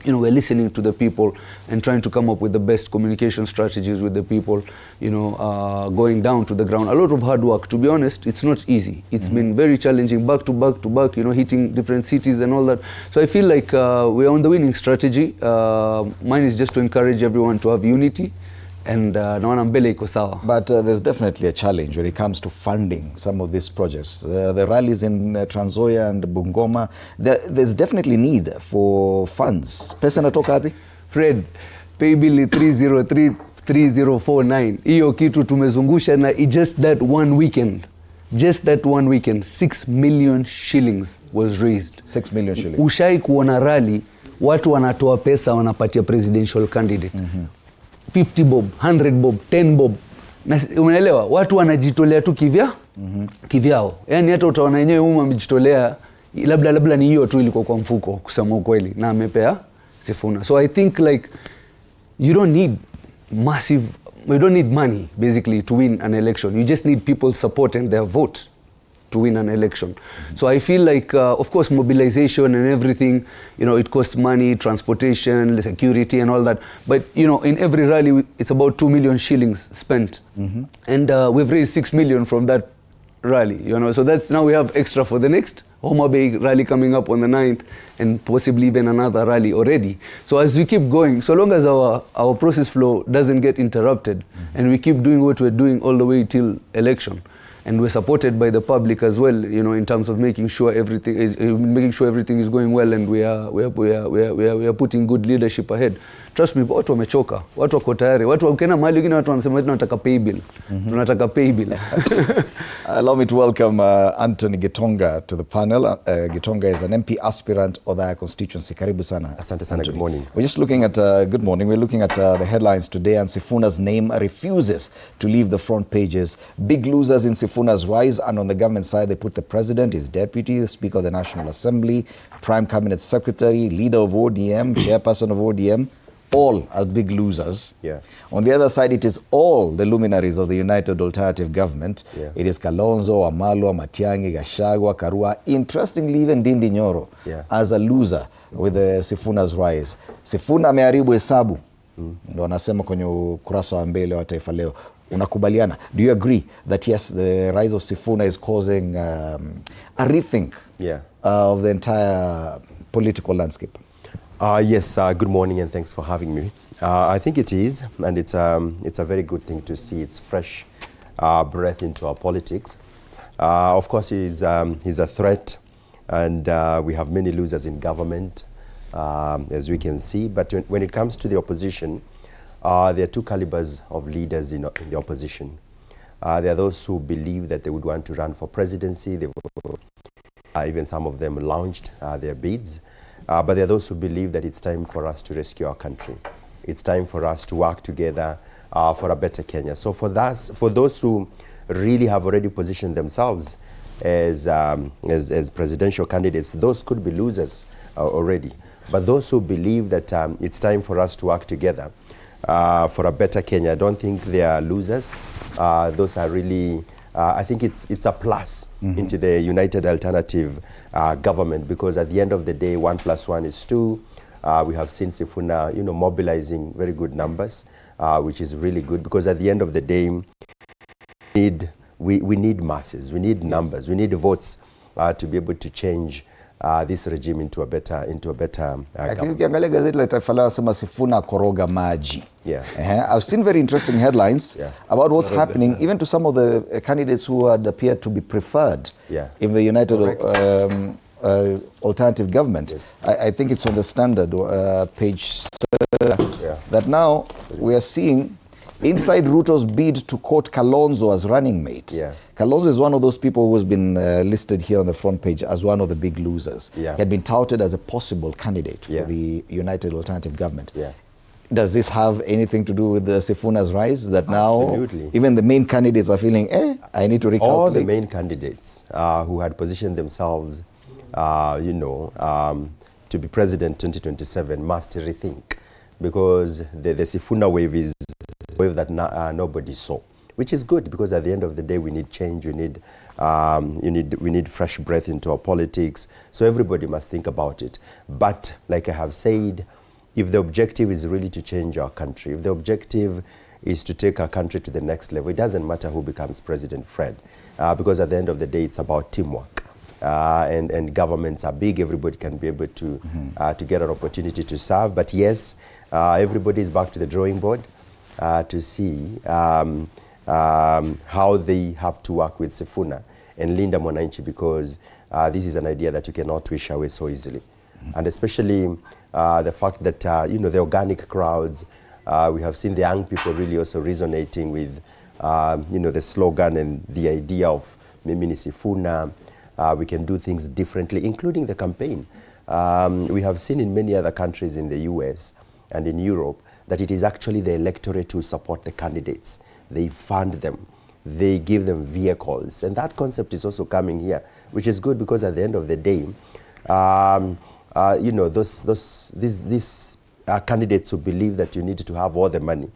you know, we're listening to the people and trying to come up with the best communication strategies with the people, you know, going down to the ground. A lot of hard work. To be honest, it's not easy. It's been very challenging, back to back, you know, hitting different cities and all that. So I feel like we're on the winning strategy. Mine is just to encourage everyone to have unity. And naona mbele iko sawa. But there's definitely a challenge when it comes to funding some of these projects. The rallies in Trans Nzoia and Bungoma, there's definitely need for funds. Pesa natoka wapi? Fred, pay bill 3033049. Hiyo kitu tumezungusha na just that one weekend. 6 million shillings was raised. 6 million shillings. Ushai kuona rally, watu wanatoa pesa wanapatia presidential candidate. 50 bob, 100 bob, 10 bob. Na unaelewa watu wanajitolea tu kivyao. Yani hata utaona yenyewe amejitolea labda ni hiyo tu ilikuwa kwa mfuko kusema ukweli na amepea Sifuna. So I think like you don't need money basically to win an election. You just need people's support and their vote to win an election. So I feel like of course mobilization and everything, it costs money, transportation, the security and all that, but in every rally it's about 2 million shillings spent. And we've raised 6 million from that rally, so that's now we have extra for the next Homa Bay rally coming up on the 9th and possibly even another rally already. So as we keep going, so long as our process flow doesn't get interrupted and we keep doing what we're doing all the way till election, and we're supported by the public as well, in terms of making sure everything is going well, and we are putting good leadership ahead. Trust me, watu wamechoka, watu wako tayari, watu wakienda mahali wengine watu wanasema tunataka pay bill. Tunataka pay bill. Allow me to welcome Anthony Gitonga to the panel. Gitonga is an MP aspirant of the constituency. Karibu sana. Asante sana. Good morning. We're just looking at good morning. We're looking at the headlines today, and Sifuna's name refuses to leave the front pages. Big losers in Sifuna's rise, and on the government side they put the president, his deputy, the Speaker of the National Assembly, Prime Cabinet Secretary, leader of ODM, chairperson of ODM. All are big losers. Yeah. On the other side, it is all the luminaries of the United Alternative Government. Yeah. It is Kalonzo, Wamalwa, Matiang'i, Gachagua, Karua, interestingly even Ndindi Nyoro as a loser with the Sifuna's rise. Sifuna ameharibu hesabu. Ndo anasema kwenye ukurasa wa mbele wa Taifa Leo. Unakubaliana? Do you agree that yes, the rise of Sifuna is causing a rethink of the entire political landscape? Yes, good morning and thanks for having me. I think it is, and it's a very good thing to see. It's fresh breath into our politics. Of course, he's a threat, and we have many losers in government, as we can see. But when it comes to the opposition, there are two calibers of leaders in the opposition. There are those who believe that they would want to run for presidency. Even some of them launched their bids. But there are those who believe that it's time for us to rescue our country. It's time for us to work together for a better Kenya. So for those who really have already positioned themselves as presidential candidates, those could be losers already. But those who believe that it's time for us to work together for a better Kenya, I don't think they are losers. Those are really... I think it's a plus into the United Alternative government, because at the end of the day, 1 + 1 is 2. We have seen Sifuna, mobilizing very good numbers, which is really good, because at the end of the day, we need masses, we need numbers, we need votes to be able to change this regime into a better Lakini ukiangalia gazeti la Taifa Leo sema Sifuna koroga maji. I've seen very interesting headlines about what's happening even to some of the candidates who had appeared to be preferred in the United Alternative Government. I think it's on the Standard page that now we are seeing inside Ruto's bid to court Kalonzo as running mate. Kalonzo is one of those people who has been listed here on the front page as one of the big losers. He had been touted as a possible candidate for the United Alternative Government. Does this have anything to do with the Sifuna's rise, that now even the main candidates are feeling, I need to recalculate? All the main candidates who had positioned themselves, to be president 2027 must rethink, because the Sifuna wave is a wave that nobody saw, which is good, because at the end of the day we need change, we need fresh breath into our politics, so everybody must think about it. But like I have said, if the objective is really to change our country, if the objective is to take our country to the next level, it doesn't matter who becomes president, Fred, because at the end of the day it's about teamwork. And governments are big, everybody can be able to get an opportunity to serve. But yes, everybody is back to the drawing board to see how they have to work with Sifuna and Linda Mwananchi, because this is an idea that you cannot wish away so easily. And especially the fact that, the organic crowds, we have seen the young people really also resonating with, the slogan and the idea of Mimi ni Sifuna. We can do things differently, including the campaign. We have seen in many other countries in the US, and in Europe, that it is actually the electorate who support the candidates. They fund them. They give them vehicles. And that concept is also coming here, which is good because at the end of the day, you know, these candidates who believe that you need to have all the money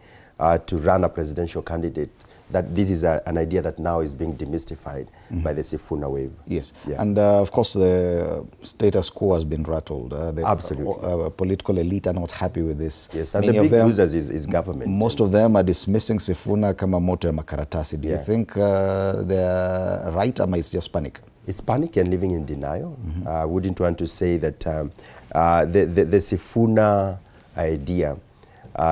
to run a presidential candidate, that this is an idea that now is being demystified by the Sifuna wave. Yes, and of course the status quo has been rattled. The political elite are not happy with this. Yes, and the big losers is government. Most of them are dismissing Sifuna kama moto ya makaratasi. Do you think they're right, or is just panic? It's panic and living in denial. I wouldn't want to say that the Sifuna idea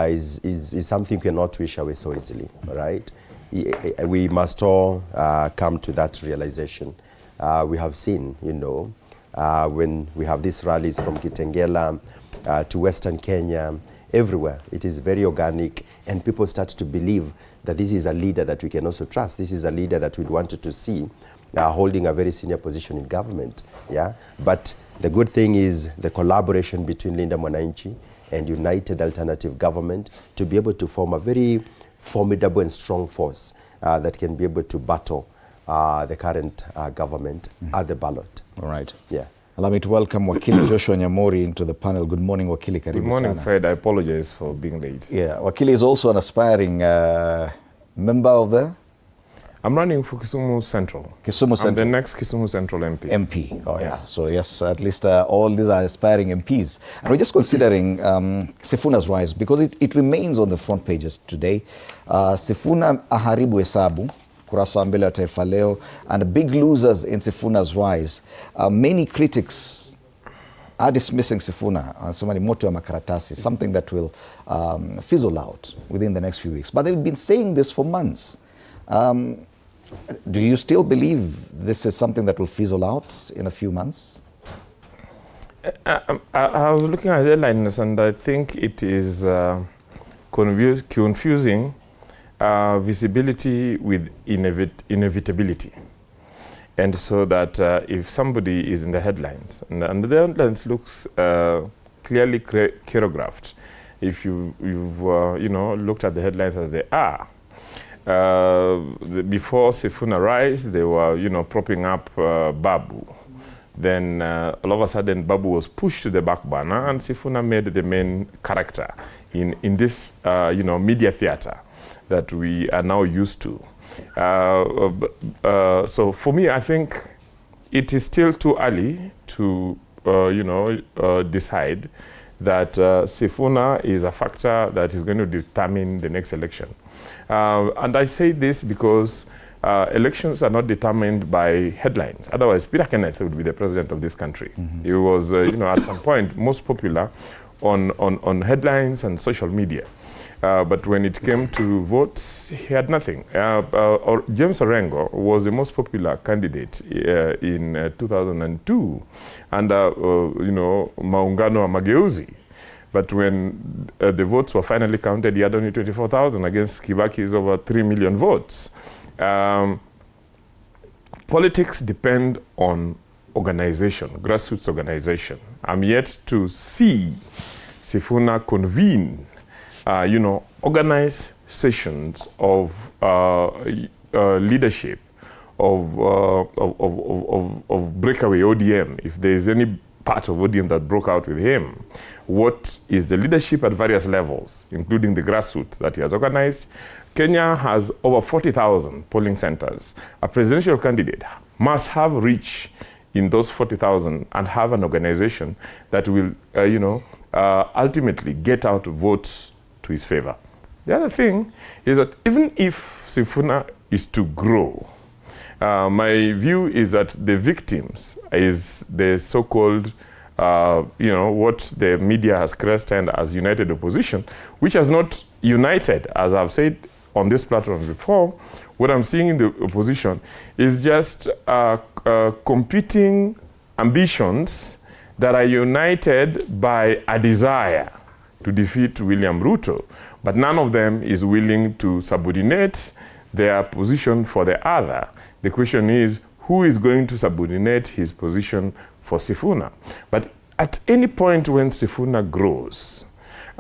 is something we cannot wish away so easily, right? We must all come to that realization. We have seen, you know, when we have these rallies from Kitengela to Western Kenya, everywhere, it is very organic, and people start to believe that this is a leader that we can also trust. This is a leader that we'd wanted to see holding a very senior position in government. Yeah, but the good thing is the collaboration between Linda Mwananchi and United Alternative Government to be able to form a very formidable and strong force that can be able to battle the current government at the ballot. All right. Yeah. Allow me to welcome Wakili Joshua Nyamori into the panel. Good morning, Wakili. Karibu Good morning, sana. Fred. I apologize for being late. Yeah, Wakili is also an aspiring member of the... I'm running for Kisumu Central. Kisumu Central. I'm the next Kisumu Central MP. MP, oh yeah. So yes, at least all these are aspiring MPs. And we're just considering Sifuna's rise because it remains on the front pages today. Sifuna aharibu hesabu, kurasa wa mbele wa Taifa Leo, and the big losers in Sifuna's rise. Many critics are dismissing Sifuna, somebody moto ya makaratasi, something that will fizzle out within the next few weeks. But they've been saying this for months. Do you still believe this is something that will fizzle out in a few months? I was looking at the headlines and I think it is confusing visibility with inevitability. And so that if somebody is in the headlines, and the headlines looks clearly choreographed, if you've you know, looked at the headlines as they are, before Sifuna rise, they were, you know, propping up Babu. Then all of a sudden, Babu was pushed to the back burner, and Sifuna made the main character in this, you know, media theater that we are now used to. So for me, I think it is still too early to, you know, decide that Sifuna is a factor that is going to determine the next election. And I say this because elections are not determined by headlines. Otherwise, Peter Kenneth would be the president of this country. He was, you know, at some point most popular on headlines and social media. But when it came to votes, he had nothing. James Orengo was the most popular candidate in 2002 under, you know, Maungano wa Mageuzi. But when the votes were finally counted, he had only 24,000 against Kibaki's over 3 million votes. Politics depend on organization, grassroots organization. I'm yet to see Sifuna convene, you know, organize sessions of leadership, of breakaway ODM, if there is any part of ODM that broke out with him. What is the leadership at various levels, including the grassroots that he has organized? Kenya has over 40,000 polling centers. A presidential candidate must have reach in those 40,000 and have an organization that will, you know, ultimately get out votes to his favor. The other thing is that even if Sifuna is to grow, my view is that the victims is the so-called, you know, what the media has christened as united opposition, which has not united, as I've said on this platform before. What I'm seeing in the opposition is just competing ambitions that are united by a desire to defeat William Ruto, but none of them is willing to subordinate their position for the other. The question is, who is going to subordinate his position for Sifuna? But at any point when Sifuna grows,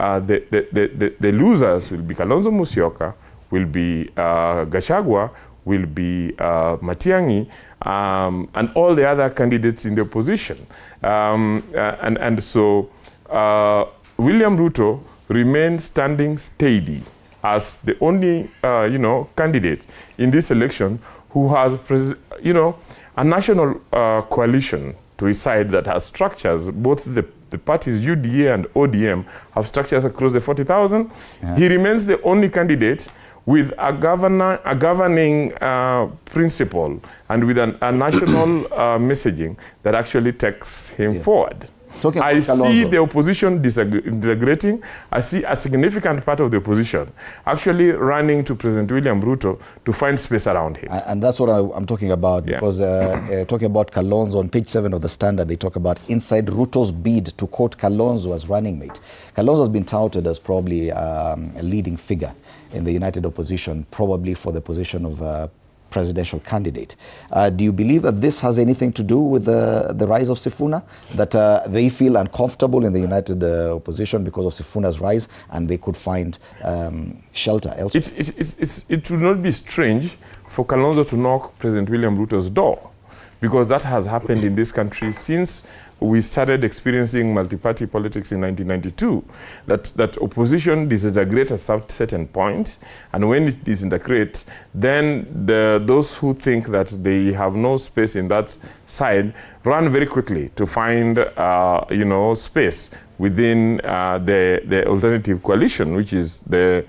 the losers will be Kalonzo Musyoka, will be Gachagua, will be Matiang'i, and all the other candidates in the opposition. So William Ruto remains standing steady as the only, candidate in this election who has, a national coalition to his side that has structures. Both the parties UDA and ODM have structures across the 40,000. Yeah. He remains the only candidate with a governing principle and with a national messaging that actually takes him forward. I see the opposition disaggregating. I see a significant part of the opposition actually running to President William Ruto to find space around him. And that's what I'm talking about, because talking about Kalonzo, on page 7 of the Standard, they talk about inside Ruto's bid to quote Kalonzo as running mate. Kalonzo has been touted as probably a leading figure in the united opposition, probably for the position of presidential candidate. Do you believe that this has anything to do with the rise of Sifuna? That they feel uncomfortable in the united opposition because of Sifuna's rise, and they could find shelter elsewhere? It would not be strange for Kalonzo to knock President William Ruto's door, because that has happened in this country since we started experiencing multi-party politics in 1992, that opposition disintegrates at a certain point, and when it disintegrates, then those who think that they have no space in that side run very quickly to find space within the alternative coalition, which is the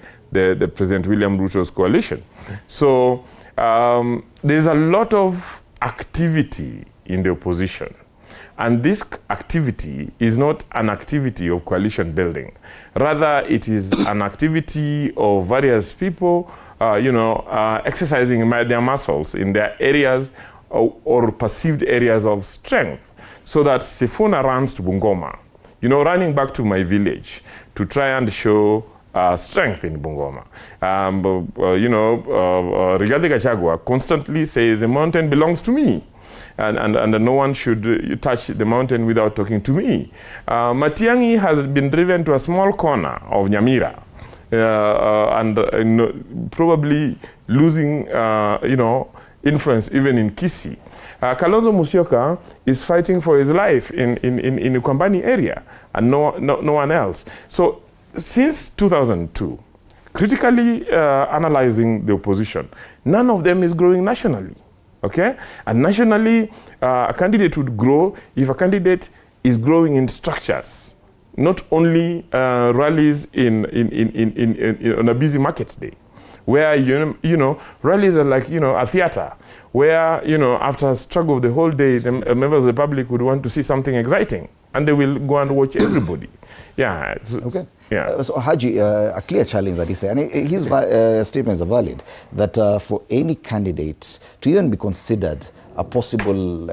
President William Ruto's coalition. So there's a lot of activity in the opposition. And this activity is not an activity of coalition building. Rather, it is an activity of various people, exercising their muscles in their areas or perceived areas of strength. So that Sifuna runs to Bungoma, running back to my village to try and show strength in Bungoma. Rigathi Gachagua constantly says the mountain belongs to me. And no one should touch the mountain without talking to me. Matiang'i has been driven to a small corner of Nyamira, and probably losing, influence even in Kisii. Kalonzo Musyoka is fighting for his life in the Kwambani area, and no one else. So since 2002, critically analyzing the opposition, none of them is growing nationally. Okay? And nationally, a candidate would grow if a candidate is growing in structures, not only rallies on a busy market day, where, rallies are like, a theater, where, after a struggle of the whole day, the members of the public would want to see something exciting, and they will go and watch everybody. Yeah. Okay. Yeah. So Haji, a clear challenge that he said, and his statements are valid, that for any candidate to even be considered a possible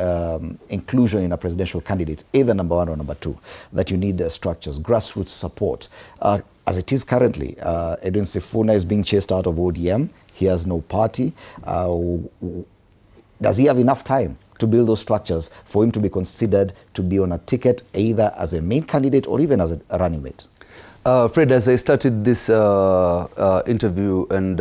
inclusion in a presidential candidate, either number 1 or number 2, that you need structures, grassroots support. As it is currently, Edwin Sifuna is being chased out of ODM. He has no party. Does he have enough time to build those structures for him to be considered to be on a ticket, either as a main candidate or even as a running mate? Fred, as I started this interview, and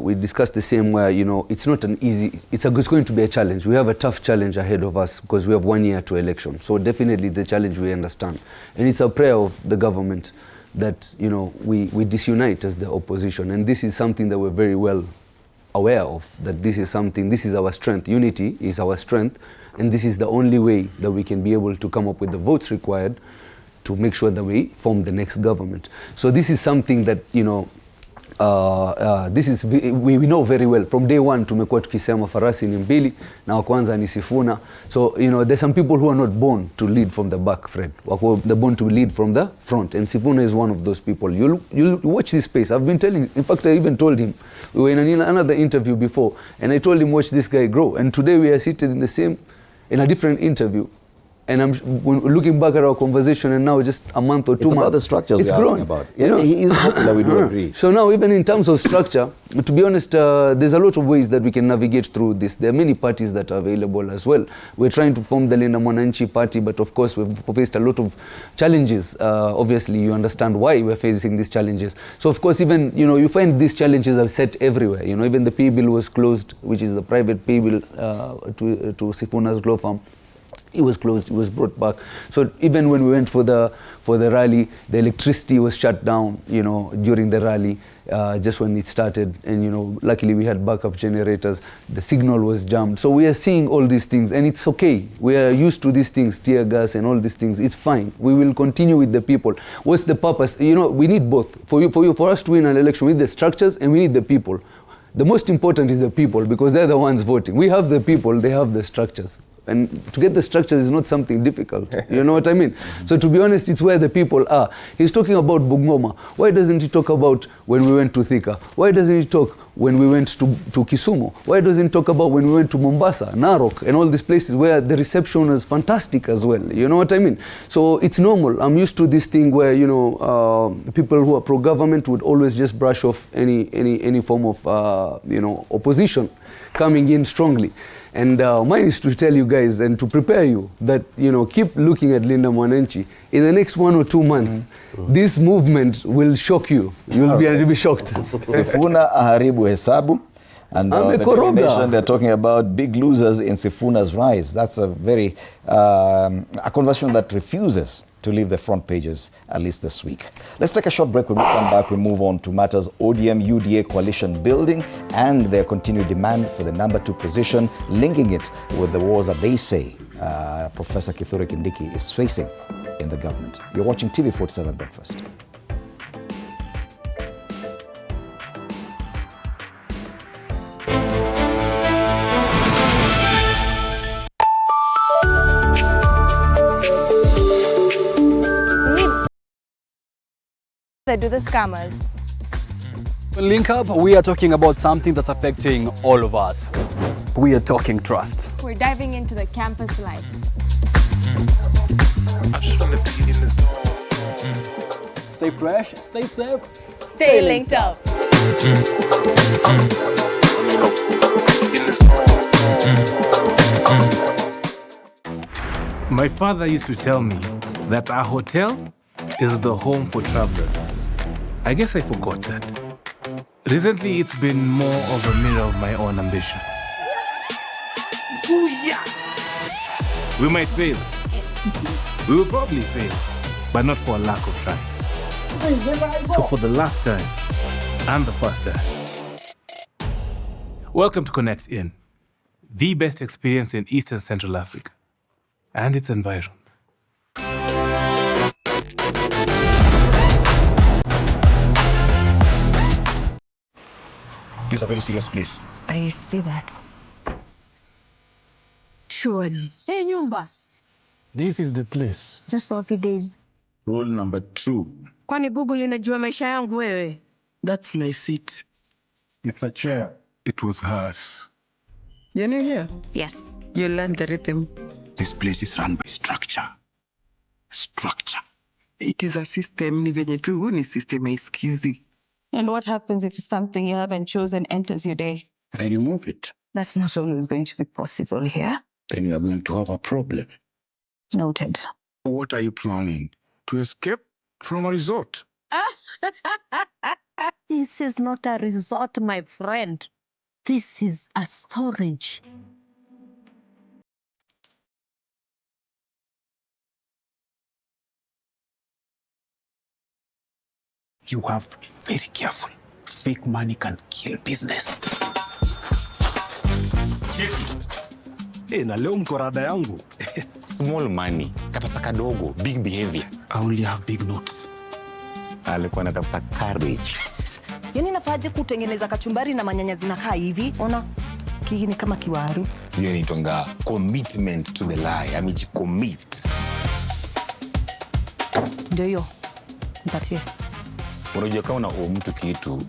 we discussed the same where it's not an easy. It's going to be a challenge. We have a tough challenge ahead of us because we have 1 year to election. So definitely the challenge we understand, and it's a prayer of the government that we disunite as the opposition, and this is something that we're very well aware of. That this is something. This is our strength. Unity is our strength, and this is the only way that we can be able to come up with the votes required to make sure that we form the next government. So this is something that, we know very well. From day one, tumekuwa tukisema farasi ni mbili, na wa kwanza ni Sifuna. So, there's some people who are not born to lead from the back, Fred. They're born to lead from the front. And Sifuna is one of those people. You'll watch this space. I've been telling, in fact, I even told him, we were in another interview before, and I told him, watch this guy grow. And today we are seated in a different interview. And I'm looking back at our conversation, and now just a month or 2 months. It's about the structures it's we're grown. asking about. You know, he is popular, we do agree. So now, even in terms of structure, to be honest, there's a lot of ways that we can navigate through this. There are many parties that are available as well. We're trying to form the Linda Mwananchi party, but of course we've faced a lot of challenges. Obviously, you understand why we're facing these challenges. So of course, even, you know, you find these challenges are set everywhere. You know, even the pay bill was closed, which is the private pay bill to Sifuna's law firm. It was closed, it was brought back. So even when we went for the rally, the electricity was shut down, you know, during the rally, just when it started. And, you know, luckily we had backup generators. The signal was jammed. So we are seeing all these things, and it's okay. We are used to these things, tear gas and all these things. It's fine. We will continue with the people. What's the purpose? You know, we need both. For us to win an election, we need the structures and we need the people. The most important is the people, because they're the ones voting. We have the people, they have the structures. And to get the structures is not something difficult. You know what I mean? So to be honest, it's where the people are. He's talking about Bungoma. Why doesn't he talk about when we went to Thika? Why doesn't he talk when we went to Kisumu? Why doesn't he talk about when we went to Mombasa, Narok, and all these places where the reception is fantastic as well? You know what I mean? So it's normal. I'm used to this thing where, you know, people who are pro-government would always just brush off any form of, you know, opposition coming in strongly. And mine is to tell you guys and to prepare you that, you know, keep looking at Linda Mwananchi. In the next 1 or 2 months, this movement will shock you. You'll be shocked. Sifuna aharibu hesabu. And the combination, they're talking about big losers in Sifuna's rise. That's a very, a conversation that refuses to leave the front pages, at least this week. Let's take a short break. When we come back, we move on to matters ODM, UDA coalition building and their continued demand for the number 2 position, linking it with the wars that they say Professor Kithure Kindiki is facing in the government. You're watching TV47 Breakfast. They do the scammers. Link Up, we are talking about something that's affecting all of us. We are talking trust. We're diving into the campus life. Stay fresh, stay safe, stay linked up. My father used to tell me that a hotel is the home for travelers. I guess I forgot that. Recently, it's been more of a mirror of my own ambition. We might fail. We will probably fail, but not for a lack of trying. So for the last time, and the first time, welcome to Connect In, the best experience in Eastern Central Africa and its environment. It's a very serious place. I see that. Surely. Hey, Nyumba. This is the place. Just for a few days. Rule number 2. Kwani Google inajua maisha yangu wewe? That's my seat. It's a chair. It was hers. You know here? Yes. You learned the rhythm. This place is run by structure. Structure. It is a system. Ni venye tu ni system haisikizi. And what happens if something you haven't chosen enters your day? I remove it. That's not always going to be possible here. Then you are going to have a problem. Noted. What are you planning? To escape from a resort? This is not a resort, my friend. This is a storage. You have to be very careful. Fake money can kill business. Na leo mkorada yangu. Small money, kapesa kadogo, big behavior. I only have big notes. Alikuwa anatafuta courage. Yani nafaje kutengeneza kachumbari na manyanya zinakaa hivi? Ona, hii ni kama kiwaru. Hiyo inaitwa commitment to the lie. Amejicommit. Ndio hiyo. Mpatie. Unajua kama una mtu kitu,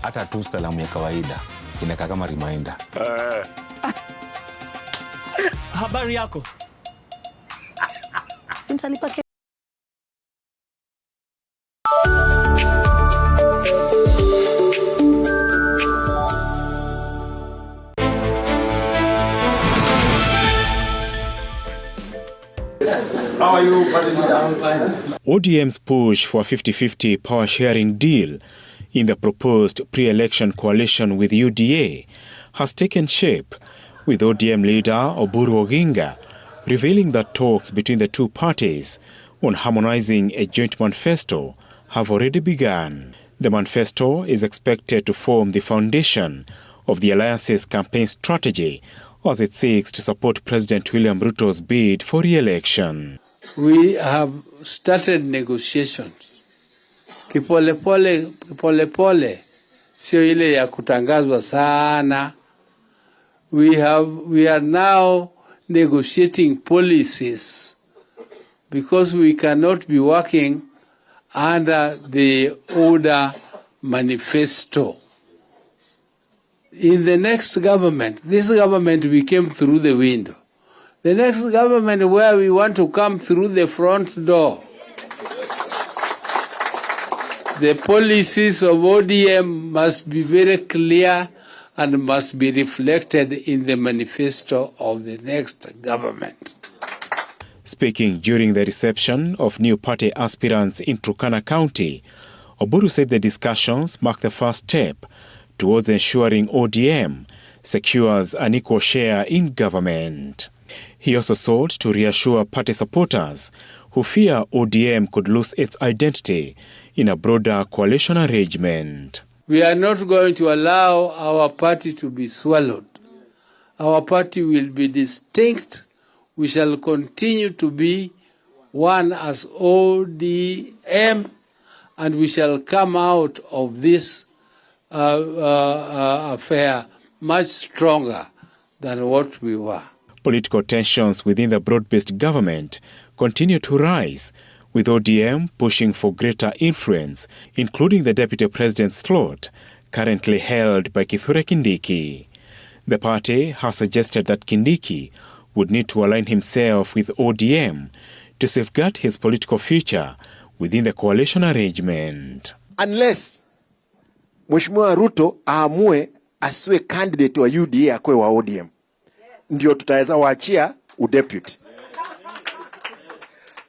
hata tu salamu ya kawaida inakaa kama reminder. Habari yako? atalipa kesho. How are you? ODM's push for a 50-50 power-sharing deal in the proposed pre-election coalition with UDA has taken shape, with ODM leader Oburu Oginga revealing that talks between the two parties on harmonizing a joint manifesto have already begun. The manifesto is expected to form the foundation of the alliance's campaign strategy as it seeks to support President William Ruto's bid for re-election. We have started negotiations. Kipolepole, sio ile ya kutangazwa sana. We are now negotiating policies because we cannot be working under the order manifesto. In the next government, this government we came through the window. The next government where we want to come through the front door. The policies of ODM must be very clear and must be reflected in the manifesto of the next government. Speaking during the reception of new party aspirants in Turkana County, Oburu said the discussions mark the first step towards ensuring ODM secures an equal share in government. He also sought to reassure party supporters who fear ODM could lose its identity in a broader coalition arrangement. We are not going to allow our party to be swallowed. Our party will be distinct. We shall continue to be one as ODM, and we shall come out of this affair much stronger than what we were. Political tensions within the broad-based government continue to rise, with ODM pushing for greater influence, including the deputy president's slot, currently held by Kithure Kindiki. The party has suggested that Kindiki would need to align himself with ODM to safeguard his political future within the coalition arrangement. Unless Mheshimiwa Ruto aamue asiwe candidate wa UDA akwe wa ODM, ndio tutaweza waachia udeputy.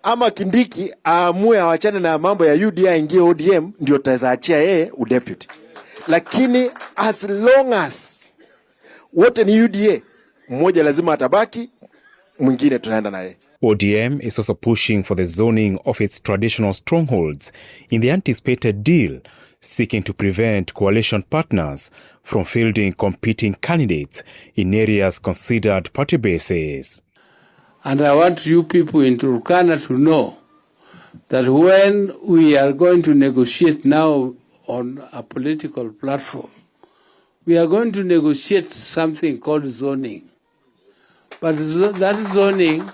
Ama Kindiki aamue awachane na mambo ya UDA ingie ODM, ndio tutaweza achia yeye udeputy. Lakini as long as wote ni UDA, mmoja lazima atabaki, mwingine tunaenda naye. ODM is also pushing for the zoning of its traditional strongholds in the anticipated deal, seeking to prevent coalition partners from fielding competing candidates in areas considered party bases. And I want you people in Turkana to know that when we are going to negotiate now on a political platform, we are going to negotiate something called zoning. But that zoning,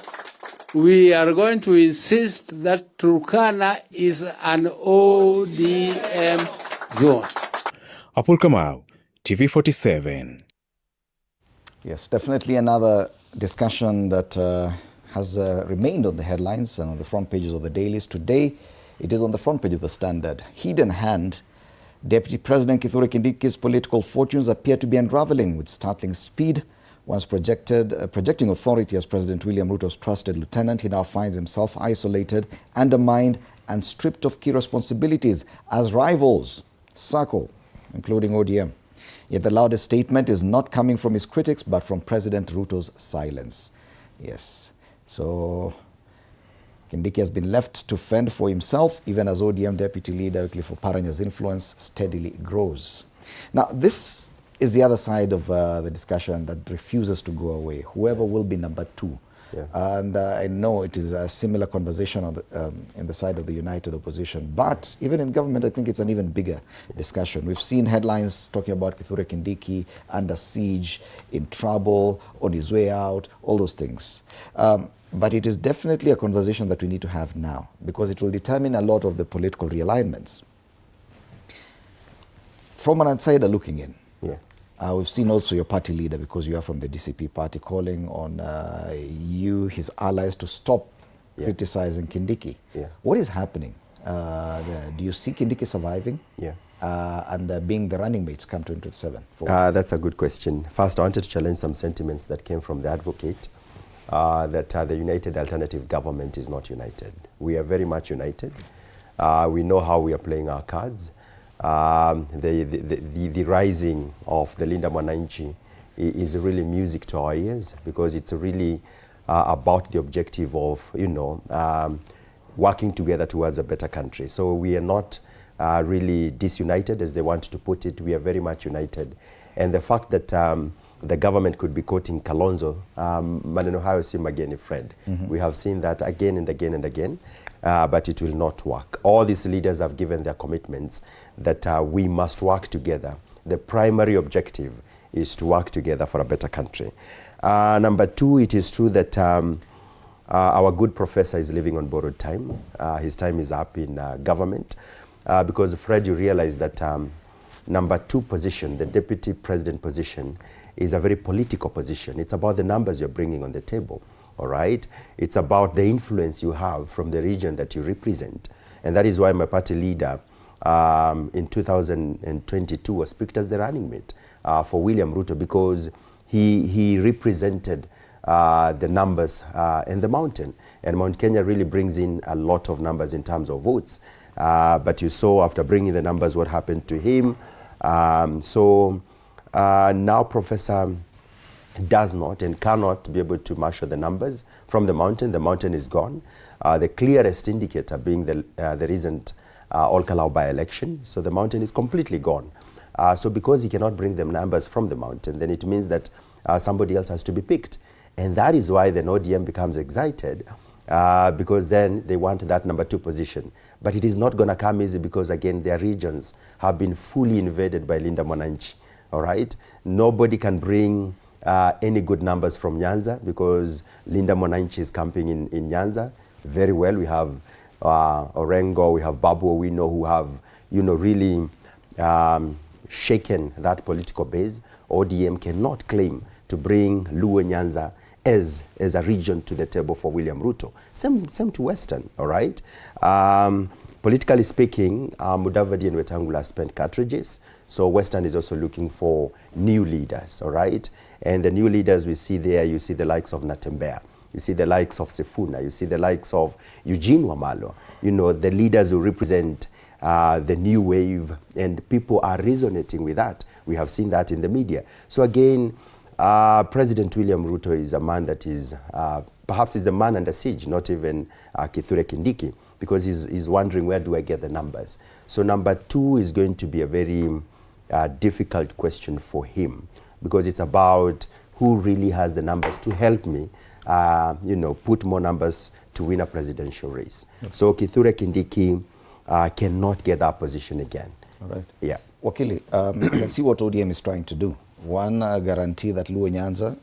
we are going to insist that Turkana is an ODM zone. Apul Kamau, TV47. Yes, definitely another discussion that has remained on the headlines and on the front pages of the dailies. Today, it is on the front page of the Standard. Hidden hand, Deputy President Kithure Kindiki's political fortunes appear to be unraveling with startling speed. Once projecting authority as President William Ruto's trusted lieutenant, he now finds himself isolated, undermined, and stripped of key responsibilities as rivals circle, including ODM. Yet the loudest statement is not coming from his critics, but from President Ruto's silence. Yes, so Kindiki has been left to fend for himself, even as ODM Deputy Leader Clifford Paranya's influence steadily grows. Now, this is the other side of the discussion that refuses to go away. Whoever will be number two. Yeah. And I know it is a similar conversation on the, in the side of the united opposition. But even in government, I think it's an even bigger discussion. We've seen headlines talking about Kithure Kindiki under siege, in trouble, on his way out, all those things. But it is definitely a conversation that we need to have now, because it will determine a lot of the political realignments. From an outsider looking in, we've seen also your party leader, because you are from the DCP party, calling on you, his allies, to stop criticizing Kindiki. Yeah. What is happening there? Do you see Kindiki surviving? Yeah. And being the running mates come 2027? That's a good question. First, I wanted to challenge some sentiments that came from the advocate, that the United Alternative Government is not united. We are very much united. We know how we are playing our cards. The rising of the Linda Mwananchi is really music to our ears, because it's really about the objective of, working together towards a better country. So we are not really disunited, as they want to put it. We are very much united. And the fact that the government could be quoting Kalonzo, maneno hayo si mageni, Fred. We have seen that again and again and again, but it will not work. All these leaders have given their commitments that we must work together. The primary objective is to work together for a better country. Number two, it is true that our good professor is living on borrowed time. His time is up in government, because, Fred, you realize that number two position, the deputy president position, is a very political position. It's about the numbers you're bringing on the table, all right? It's about the influence you have from the region that you represent. And that is why my party leader in 2022 was picked as the running mate for William Ruto, because he represented the numbers in the mountain. And Mount Kenya really brings in a lot of numbers in terms of votes. But you saw after bringing the numbers what happened to him. Now Professor does not and cannot be able to marshal the numbers from the mountain. The mountain is gone. The clearest indicator being the recent All-Kalau by-election. So the mountain is completely gone. So because he cannot bring the numbers from the mountain, then it means that somebody else has to be picked. And that is why then ODM becomes excited, because then they want that number two position. But it is not going to come easy, because, again, their regions have been fully invaded by Linda Mwananchi. All right? Nobody can bring any good numbers from Nyanza, because Linda Mwananchi is camping in Nyanza very well. We have Orengo, we have Babu Owino, who have, really shaken that political base. ODM cannot claim to bring Luo Nyanza as a region to the table for William Ruto. Same to Western, all right? Politically speaking, Mudavadi and Wetangula spent cartridges, so Western is also looking for new leaders, all right? And the new leaders we see there, you see the likes of Natembea, you see the likes of Sifuna, you see the likes of Eugene Wamalo, the leaders who represent the new wave, and people are resonating with that. We have seen that in the media. So again, President William Ruto is a man that is, perhaps is the man under siege, not even Kithure Kindiki, because he's wondering, where do I get the numbers? So number two is going to be a very difficult question for him, because it's about who really has the numbers to help me, put more numbers to win a presidential race. Okay. So Kithure Kindiki cannot get that position again. All right. Yeah. Wakili, let's see what ODM is trying to do. One, guarantee that Luo Nyanza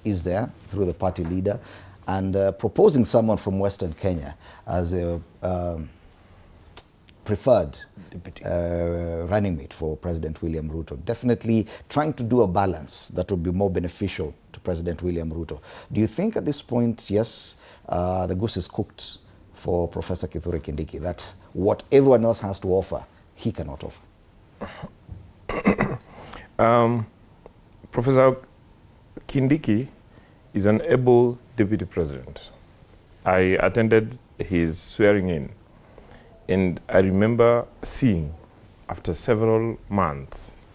is there through the party leader, and proposing someone from Western Kenya as a preferred running mate for President William Ruto. Definitely trying to do a balance that would be more beneficial to President William Ruto. Do you think at this point, yes, the goose is cooked for Professor Kithure Kindiki, that what everyone else has to offer, he cannot offer? Professor Kindiki is an able deputy president. I attended his swearing in, and I remember seeing, after several months,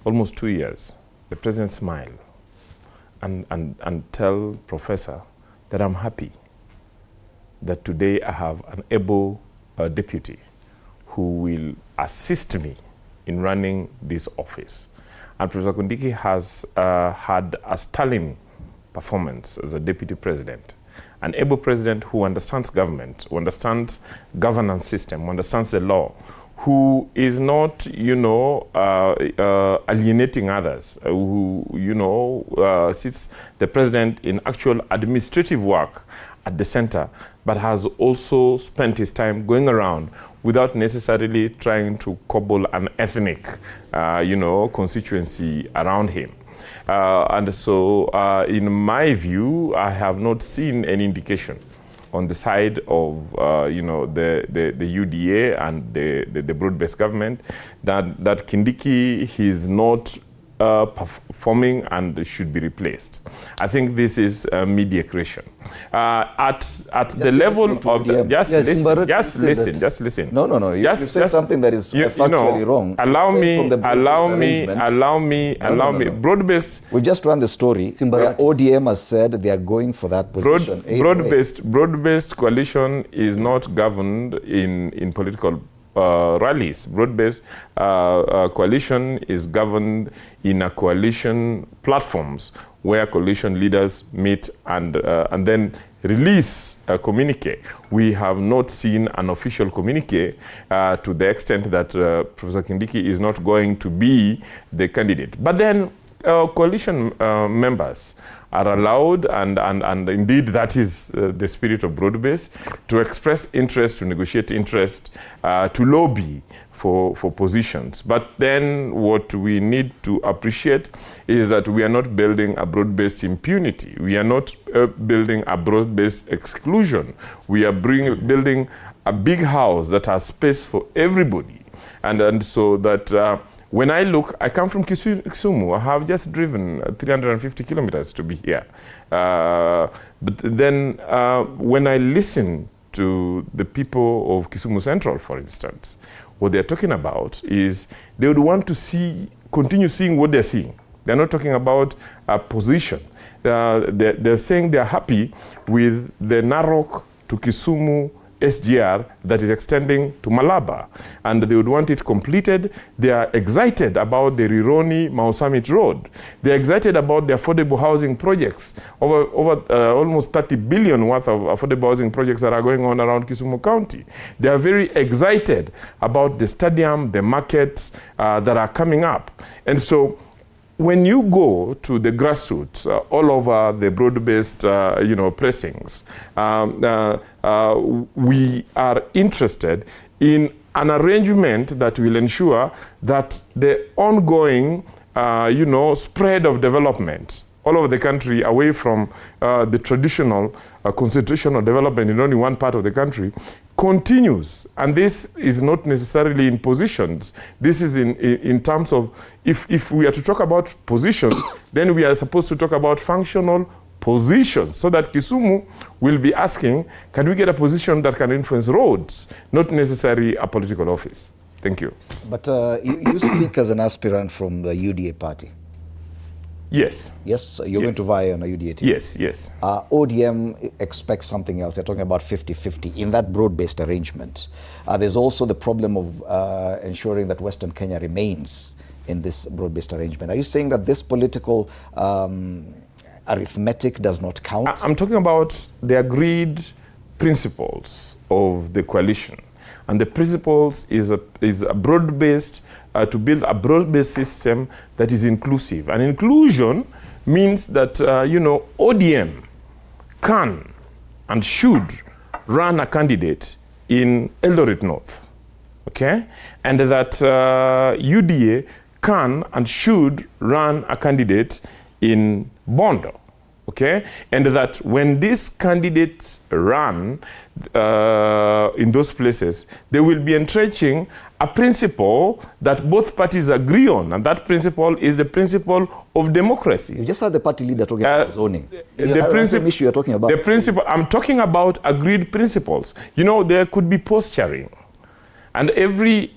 almost 2 years, the president smile and tell Professor that I'm happy that today I have an able deputy who will assist me in running this office. And Professor Kindiki has had a sterling performance as a deputy president, an able president who understands government, who understands governance system, who understands the law, who is not, alienating others, who, sits the president in actual administrative work at the center, but has also spent his time going around without necessarily trying to cobble an ethnic, constituency around him. And so, in my view, I have not seen any indication on the side of the UDA and the broad-based government, that Kindiki is not performing and should be replaced. I think this is media creation. At the level of the, just listen. No. You said something that is factually wrong. Allow me. Broad-based. We just ran the story where ODM has said they are going for that position. Broad-based coalition is not governed in political rallies. Broad-based coalition is governed in a coalition platforms where coalition leaders meet and then release a communique. We have not seen an official communique to the extent that Professor Kindiki is not going to be the candidate. But then coalition members are allowed, and indeed that is the spirit of broad-based, to express interest, to negotiate interest, to lobby for positions. But then what we need to appreciate is that we are not building a broad-based impunity. We are not building a broad-based exclusion. We are building a big house that has space for everybody. And so that when I look, I come from Kisumu. I have just driven 350 kilometers to be here. But then when I listen to the people of Kisumu Central, for instance, what they're talking about is they would want to continue seeing what they're seeing. They're not talking about a position. They're saying they're happy with the Narok to Kisumu SGR that is extending to Malaba, and they would want it completed. They are excited about the Rironi Mau Summit Road. They're excited about the affordable housing projects, over almost 30 billion worth of affordable housing projects that are going on around Kisumu County. They are very excited about the stadium, the markets that are coming up. And so when you go to the grassroots, all over the broad-based, pressings, we are interested in an arrangement that will ensure that the ongoing, spread of development all over the country, away from the traditional concentration of development in only one part of the country, continues. And this is not necessarily in positions. This is in terms of, if we are to talk about positions, then we are supposed to talk about functional positions, so that Kisumu will be asking, can we get a position that can influence roads, not necessarily a political office. Thank you. But you speak as an aspirant from the UDA party. Yes. Yes, you're going to vie on a UDA team. Yes. ODM expects something else. They're talking about 50-50 in that broad-based arrangement. There's also the problem of ensuring that Western Kenya remains in this broad-based arrangement. Are you saying that this political arithmetic does not count? I'm talking about the agreed principles of the coalition. And the principles is a broad-based, to build a broad-based system that is inclusive. And inclusion means that, ODM can and should run a candidate in Eldoret North, okay? And that UDA can and should run a candidate in Bondo, okay? And that when these candidates run in those places, they will be entrenching a principle that both parties agree on, and that principle is the principle of democracy. You just had the party leader talking about zoning. The same issue you're talking about. The principle, I'm talking about agreed principles. There could be posturing. And every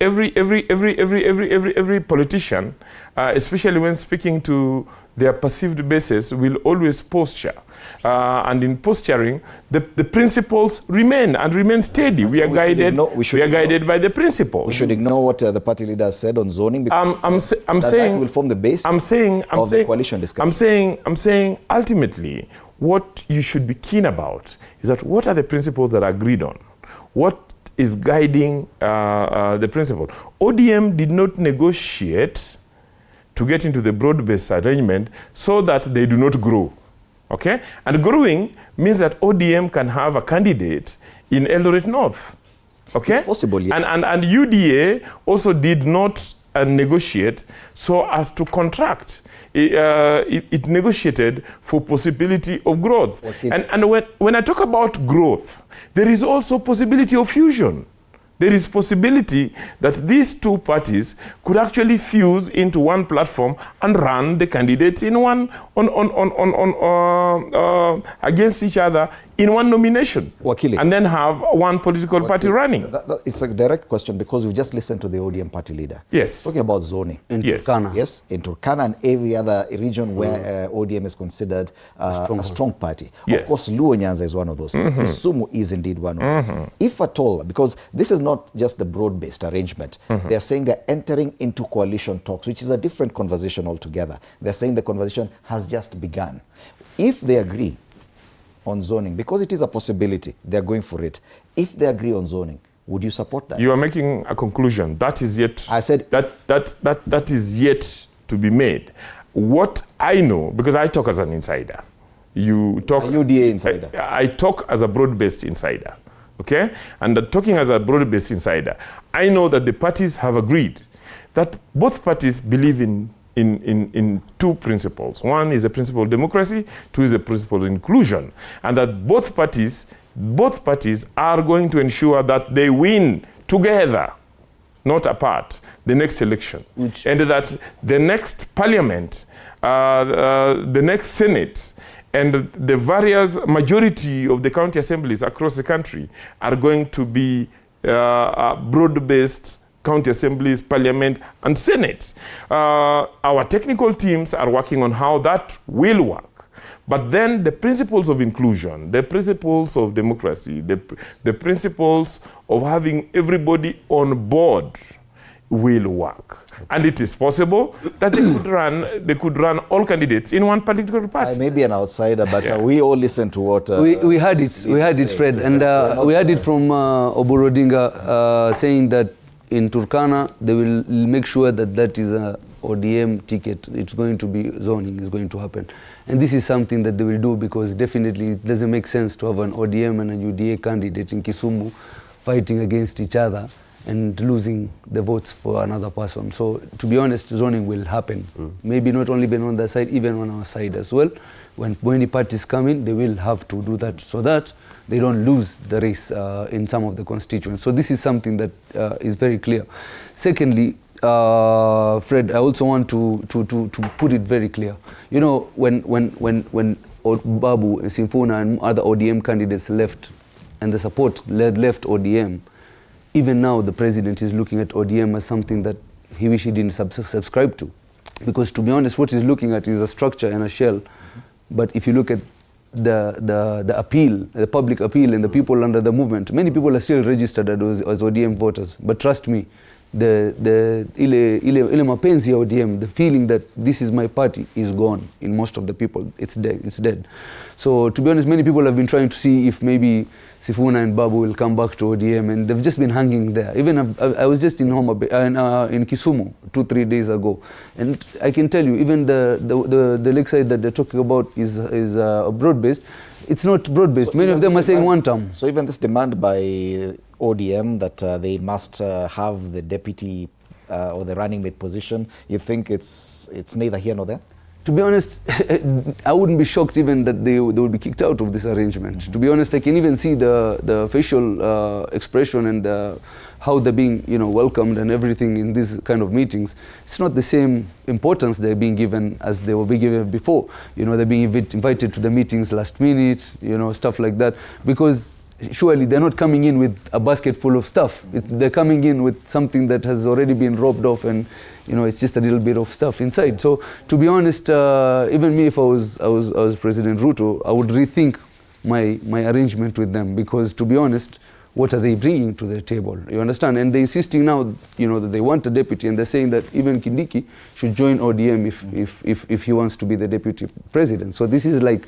politician, especially when speaking to their perceived bases, will always posture. And in posturing, the principles remain steady. We are guided by the principles. We should ignore what the party leader said on zoning, because that will form the base of the coalition discussion. I'm saying ultimately, what you should be keen about is that what are the principles that are agreed on? What is guiding the principle? ODM did not negotiate to get into the broad-based arrangement so that they do not grow, okay? And growing means that ODM can have a candidate in Eldoret North, okay? It's possible, yes. And UDA also did not and negotiate so as to contract. It negotiated for possibility of growth. Okay. And when I talk about growth, there is also possibility of fusion. There is possibility that these two parties could actually fuse into one platform and run the candidates in one against each other in one nomination, and then have one political party running. It's a direct question because we just listened to the ODM party leader. Yes. Talking about zoning. In Turkana. Yes, in Turkana and every other region where ODM is considered a strong party. Yes. Of course, Luo Nyanza is one of those. Kisumu is indeed one of those. If at all, because this is not just the broad-based arrangement. They're saying they're entering into coalition talks, which is a different conversation altogether. They're saying the conversation has just begun. If they agree on zoning, because it is a possibility, they're going for it. If they agree on zoning, would you support that? You are making a conclusion. That is yet. I said that is yet to be made. What I know, because I talk as an insider. You talk. A UDA insider. I talk as a broad-based insider. Okay? And talking as a broad-based insider, I know that the parties have agreed that both parties believe in two principles. One is the principle of democracy, two is the principle of inclusion, and that both parties are going to ensure that they win together, not apart, the next election. And that the next parliament, the next Senate, and the various majority of the county assemblies across the country are going to be broad-based county assemblies, parliament, and senate. Our technical teams are working on how that will work. But then the principles of inclusion, the principles of democracy, the principles of having everybody on board will work. And it is possible that they could run all candidates in one political party. I may be an outsider, but we all listen to what... we had it, Fred, and we had it from Oborodinga saying that in Turkana, they will make sure that that is a ODM ticket. It's going to be zoning, is going to happen. And this is something that they will do because definitely it doesn't make sense to have an ODM and a UDA candidate in Kisumu fighting against each other and losing the votes for another person. So to be honest, zoning will happen. Maybe not only on their side, even on our side as well. When many parties come in, they will have to do that so that they don't lose the race in some of the constituents. So this is something that is very clear. Secondly, Fred, I also want to put it very clear. You know, when Babu, Sifuna and other ODM candidates left and the support left ODM, even now the president is looking at ODM as something that he wish he didn't subscribe to. Because to be honest, what he's looking at is a structure and a shell. But if you look at the appeal, the public appeal and the people under the movement, many people are still registered as ODM voters. But trust me, ile mapenzi ya ODM, the feeling that this is my party is gone in most of the people. It's dead. So to be honest, many people have been trying to see if maybe Sifuna and Babu will come back to ODM, and they've just been hanging there. Even I was just in in Kisumu 2-3 days ago, and I can tell you, even the lakeside that they're talking about is broad-based. It's not broad-based. So many of them are saying one term. So even this demand by ODM that they must have the deputy or the running mate position, you think it's neither here nor there? To be honest, I wouldn't be shocked even that they would be kicked out of this arrangement. To be honest, I can even see the facial expression and how they're being, welcomed and everything in these kind of meetings. It's not the same importance they're being given as they were being given before. They're being invited to the meetings last minute, stuff like that, because surely they're not coming in with a basket full of stuff. They're coming in with something that has already been robbed off, and it's just a little bit of stuff inside. So to be honest, even me, if I was President Ruto, I would rethink my arrangement with them, because to be honest, what are they bringing to the table? You understand? And they're insisting now, that they want a deputy, and they're saying that even Kindiki should join ODM if he wants to be the deputy president. So this is like,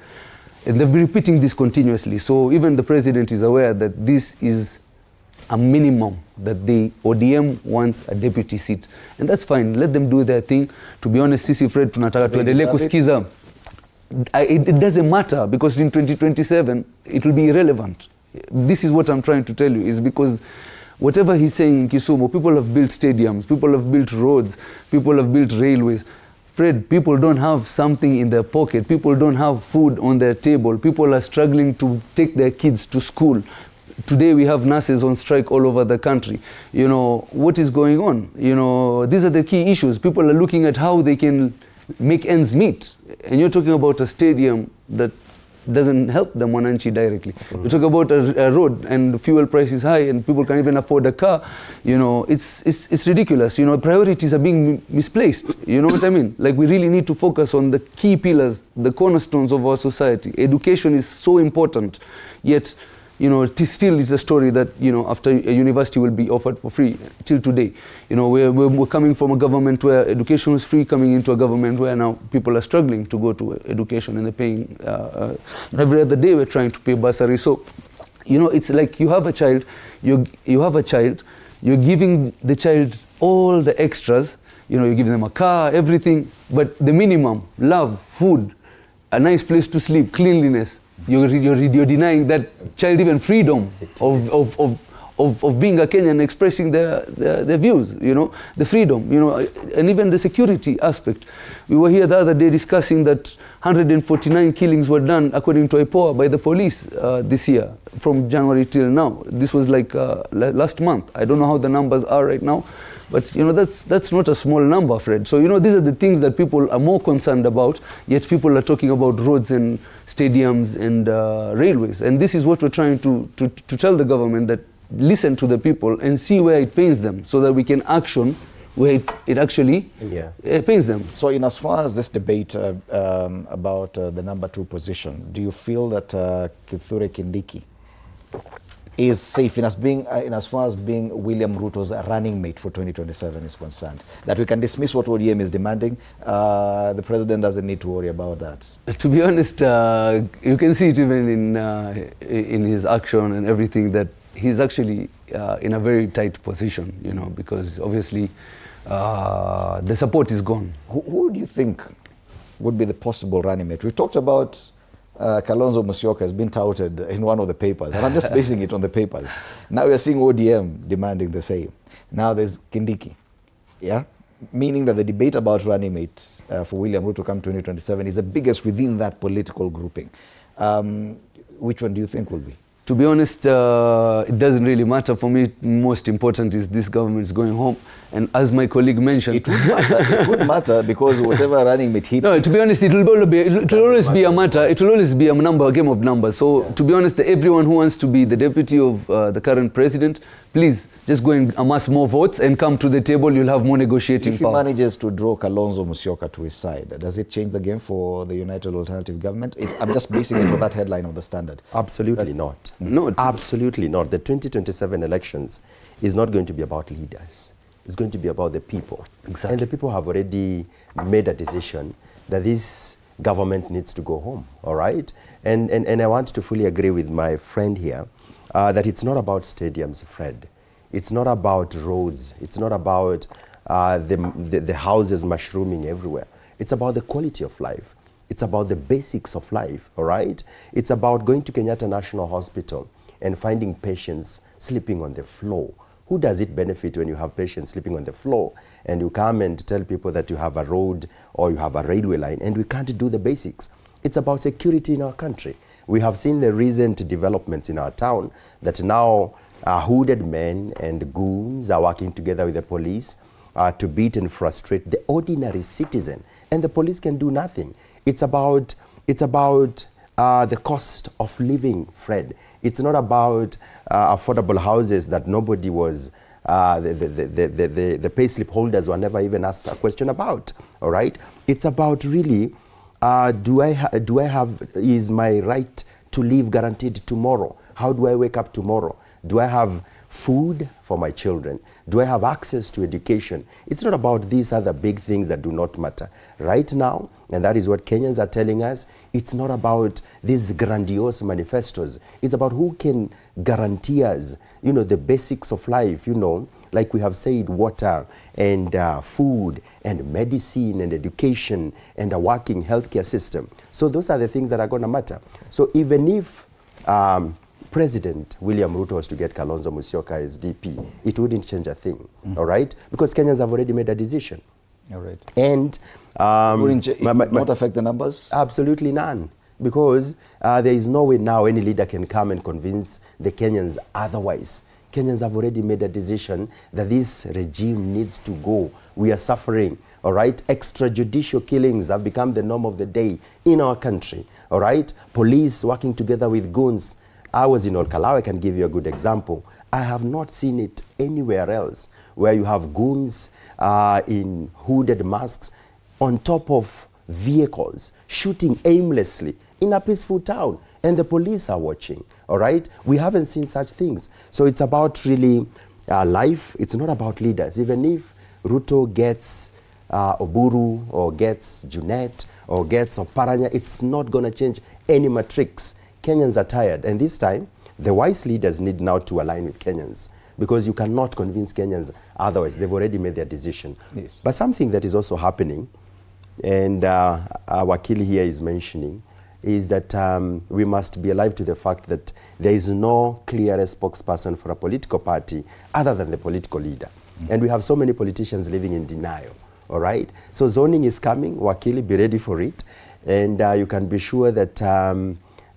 and they've been repeating this continuously. So even the president is aware that this is a minimum, that the ODM wants a deputy seat. And that's fine. Let them do their thing. To be honest, Sisi Fred, tunataka tuendelee kusikiza. It doesn't matter, because in 2027, it will be irrelevant. This is what I'm trying to tell you, is because Whatever he's saying in Kisumu, people have built stadiums, people have built roads, people have built railways. Fred, people don't have something in their pocket. People don't have food on their table. People are struggling to take their kids to school. Today we have nurses on strike all over the country. You know, what is going on? You know, these are the key issues. People are looking at how they can make ends meet. And you're talking about a stadium that doesn't help the Mwananchi directly. You talk about a road and the fuel price is high and people can't even afford a car. You know, it's ridiculous. You know, priorities are being misplaced. You know what I mean? Like, we really need to focus on the key pillars, the cornerstones of our society. Education is so important, yet, you know, still it's a story that, you know, after a university will be offered for free till today. You know, we're coming from a government where education was free, coming into a government where now people are struggling to go to education and they're paying, every other day we're trying to pay bursary. So, you know, it's like you have a child, you're giving the child all the extras, you know, you give them a car, everything, but the minimum, love, food, a nice place to sleep, cleanliness, you're denying that child even freedom of being a Kenyan, expressing their views, you know, the freedom, you know, and even the security aspect. We were here the other day discussing that 149 killings were done, according to IPOA, by the police this year, from January till now. This was like last month. I don't know how the numbers are right now, but, you know, that's not a small number, Fred. So, you know, these are the things that people are more concerned about, yet people are talking about roads and stadiums and railways. And this is what we're trying to tell the government, that listen to the people and see where it pains them, so that we can action where it actually pains them. So in as far as this debate about the number 2 position, do you feel that Kithure Kindiki is safe in as far as being William Ruto's running mate for 2027 is concerned? That we can dismiss what ODM is demanding, the president doesn't need to worry about that? To be honest, you can see it even in his action and everything, that he's actually in a very tight position, you know, because obviously the support is gone. Who do you think would be the possible running mate? We talked about Kalonzo Musyoka has been touted in one of the papers, and I'm just basing it on the papers. Now we're seeing ODM demanding the same. Now there's Kindiki, yeah? Meaning that the debate about running mate for William Ruto come 2027 is the biggest within that political grouping. Which one do you think will be? To be honest, it doesn't really matter for me. Most important is this government is going home. And as my colleague mentioned, it would matter. It would matter, because whatever running mate he no, to be honest, it will always be a matter. It will always be a game of numbers. So to be honest, everyone who wants to be the deputy of the current president, please just go and amass more votes and come to the table. You'll have more negotiating power. If he manages to draw Kalonzo Musyoka to his side, does it change the game for the United Alternative Government? I'm just basing it on that headline of the Standard. Absolutely not. No, absolutely not. The 2027 elections is not going to be about leaders. It's going to be about the people. Exactly. And the people have already made a decision that this government needs to go home, all right? And I want to fully agree with my friend here that it's not about stadiums, Fred. It's not about roads. It's not about the houses mushrooming everywhere. It's about the quality of life. It's about the basics of life, all right? It's about going to Kenyatta National Hospital and finding patients sleeping on the floor. Who does it benefit when you have patients sleeping on the floor and you come and tell people that you have a road or you have a railway line and we can't do the basics? It's about security in our country. We have seen the recent developments in our town that now hooded men and goons are working together with the police to beat and frustrate the ordinary citizen, and the police can do nothing. It's about the cost of living, Fred. It's not about affordable houses that nobody was, the payslip holders were never even asked a question about, all right? It's about really, is my right to live guaranteed tomorrow? How do I wake up tomorrow? Do I have food for my children? Do I have access to education? It's not about these other big things that do not matter. Right now, and that is what Kenyans are telling us, it's not about these grandiose manifestos. It's about who can guarantee us, you know, the basics of life, you know, like we have said, water and food and medicine and education and a working healthcare system. So those are the things that are going to matter. So even if President William Ruto was to get Kalonzo Musyoka as DP, it wouldn't change a thing, all right? Because Kenyans have already made a decision. All right. And wouldn't it not affect the numbers? Absolutely none. Because there is no way now any leader can come and convince the Kenyans otherwise. Kenyans have already made a decision that this regime needs to go. We are suffering, all right? Extrajudicial killings have become the norm of the day in our country, all right? Police working together with goons. I was in Olkalau, I can give you a good example. I have not seen it anywhere else where you have goons in hooded masks on top of vehicles, shooting aimlessly in a peaceful town, and the police are watching, all right? We haven't seen such things. So it's about really life. It's not about leaders. Even if Ruto gets Oburu or gets Junet or gets Oparanya, it's not going to change any matrix. Kenyans are tired, and this time, the wise leaders need now to align with Kenyans, because you cannot convince Kenyans otherwise. They've already made their decision. Yes. But something that is also happening, and our Wakili here is mentioning, is that we must be alive to the fact that there is no clear spokesperson for a political party other than the political leader. And we have so many politicians living in denial, all right? So zoning is coming. Wakili, be ready for it. And you can be sure that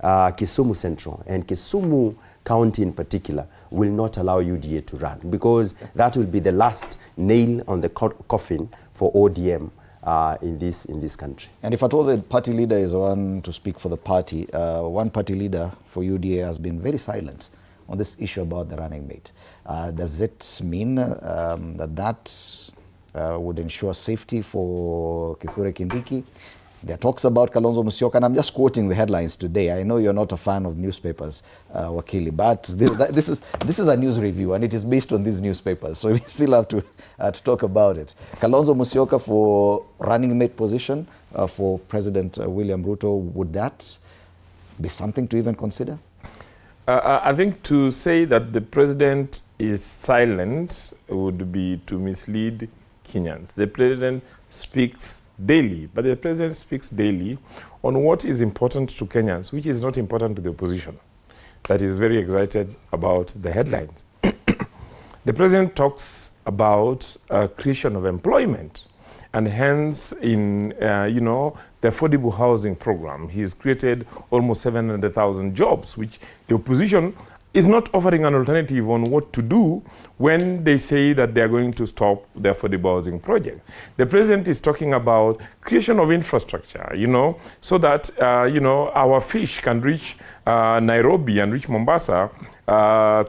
Kisumu Central and Kisumu County in particular will not allow UDA to run, because that will be the last nail on the coffin for ODM in this country. And if at all the party leader is one to speak for the party, one party leader for UDA has been very silent on this issue about the running mate. Does it mean that would ensure safety for Kithure Kindiki? There are talks about Kalonzo Musyoka, and I'm just quoting the headlines today. I know you're not a fan of newspapers, Wakili, but this is a news review, and it is based on these newspapers, so we still have to talk about it. Kalonzo Musyoka for running mate position for President William Ruto, would that be something to even consider? I think to say that the president is silent would be to mislead Kenyans. The president speaks daily, but the president speaks daily on what is important to Kenyans, which is not important to the opposition, that is very excited about the headlines. The president talks about creation of employment, and hence in the affordable housing program, he's created almost 700,000 jobs, which the opposition is not offering an alternative on what to do when they say that they are going to stop the affordable housing project. The president is talking about creation of infrastructure, so that, our fish can reach Nairobi and reach Mombasa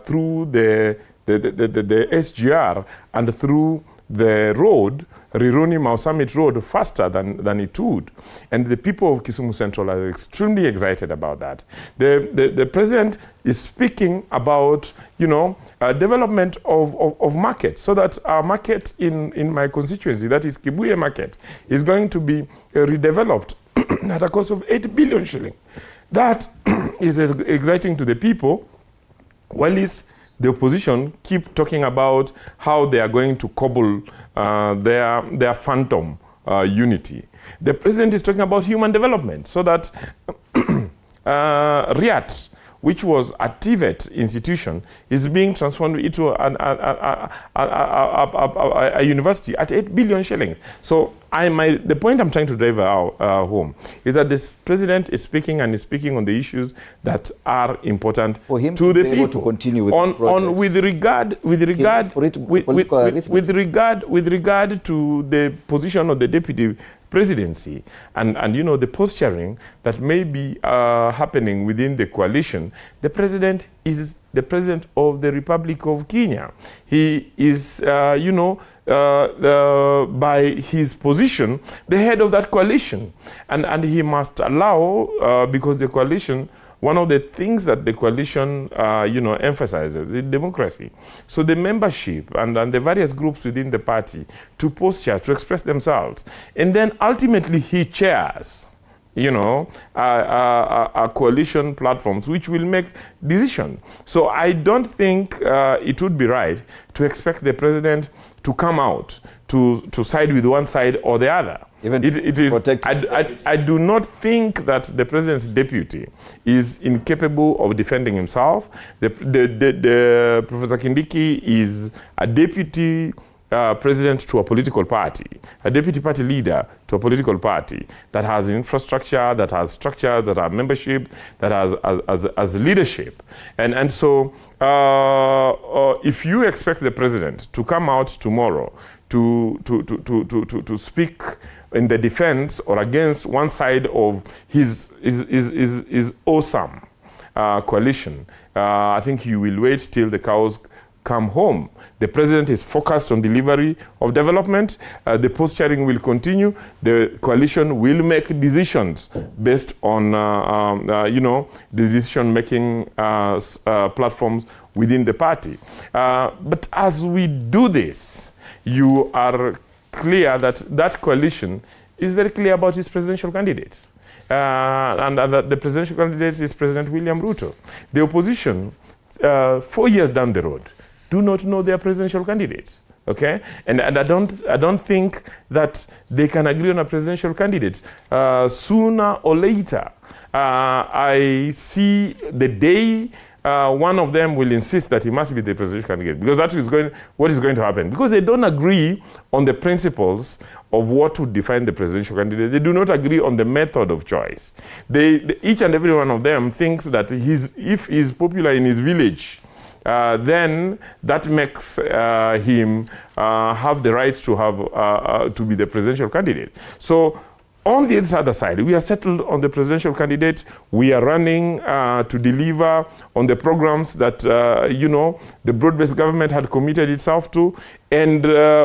through the SGR and through the road, Rironi Mau Summit Road, faster than it would. And the people of Kisumu Central are extremely excited about that. The president is speaking about, development of markets, so that our market in my constituency, that is Kibuye Market, is going to be redeveloped at a cost of 8 billion shilling. That is exciting to the people, while the opposition keep talking about how they are going to cobble their phantom unity. The president is talking about human development, so that RIAT, which was a TVET institution, is being transformed into a university at 8 billion shillings. So the point I'm trying to drive home is that this president is speaking, and is speaking on the issues that are important for him to the be people. Able to continue with with regard to the position of the deputy presidency and the posturing that may be happening within the coalition. The president is the president of the Republic of Kenya. He is, by his position, the head of that coalition. And he must allow, because the coalition, one of the things that the coalition, emphasizes is democracy. So the membership and the various groups within the party to posture, to express themselves. And then ultimately he chairs coalition platforms which will make decisions. So I don't think it would be right to expect the president to come out to side with one side or the other. It is. I do not think that the president's deputy is incapable of defending himself. Professor Kindiki is a deputy president to a political party, a deputy party leader to a political party that has infrastructure, that has structure, that has membership, that has leadership. And so if you expect the president to come out tomorrow to speak in the defense or against one side of his awesome coalition, I think you will wait till the cows come home. The president is focused on delivery of development. The posturing will continue. The coalition will make decisions based on, the decision-making platforms within the party. But as we do this, you are clear that that coalition is very clear about its presidential candidate. And that the presidential candidate is President William Ruto. The opposition, 4 years down the road, do not know their presidential candidates. Okay, and I don't think that they can agree on a presidential candidate. Sooner or later, I see the day one of them will insist that he must be the presidential candidate, because that is what is going to happen. Because they don't agree on the principles of what would define the presidential candidate. They do not agree on the method of choice. Each and every one of them thinks that if he's popular in his village, then that makes him have the right to have to be the presidential candidate. So on the other side, we are settled on the presidential candidate. We are running to deliver on the programs that the broad-based government had committed itself to, and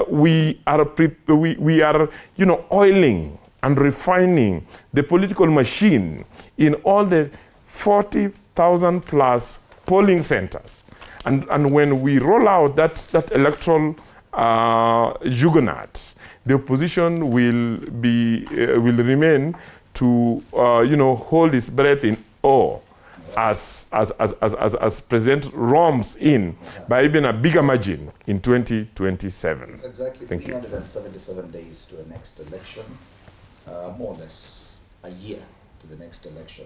we are oiling and refining the political machine in all the 40,000 plus polling centers. And when we roll out that electoral juggernaut, the opposition will remain to hold its breath in awe as President roams in by even a bigger margin in 2027. It's exactly Thank you. 377 days to the next election, more or less a year to the next election.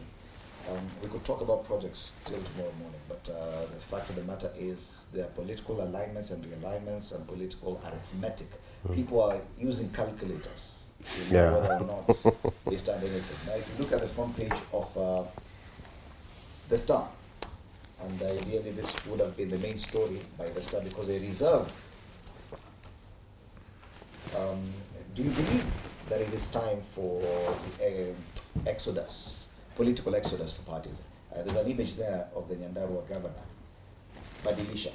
We could talk about projects till tomorrow morning, but the fact of the matter is there are political alignments and realignments and political arithmetic. People are using calculators to know whether or not they stand anything. Now, if you look at the front page of the Star, and ideally this would have been the main story by the Star because they reserve. Do you believe that it is time for the exodus, political exodus to parties? There's an image there of the Nyandarua governor, Badilisha,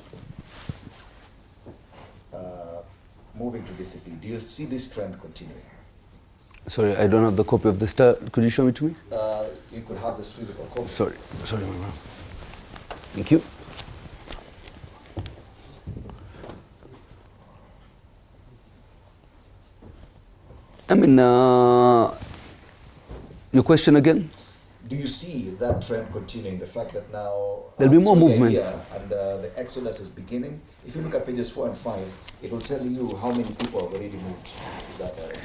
moving to DStv. Do you see this trend continuing? Sorry, I don't have the copy of the Star. Could you show it to me? You could have this physical copy. Sorry, my man. Thank you. I mean, your question again? Do you see that trend continuing? The fact that now there'll be more movements, and the exodus is beginning. If you look at pages 4 and 5, it will tell you how many people have already moved to that direction.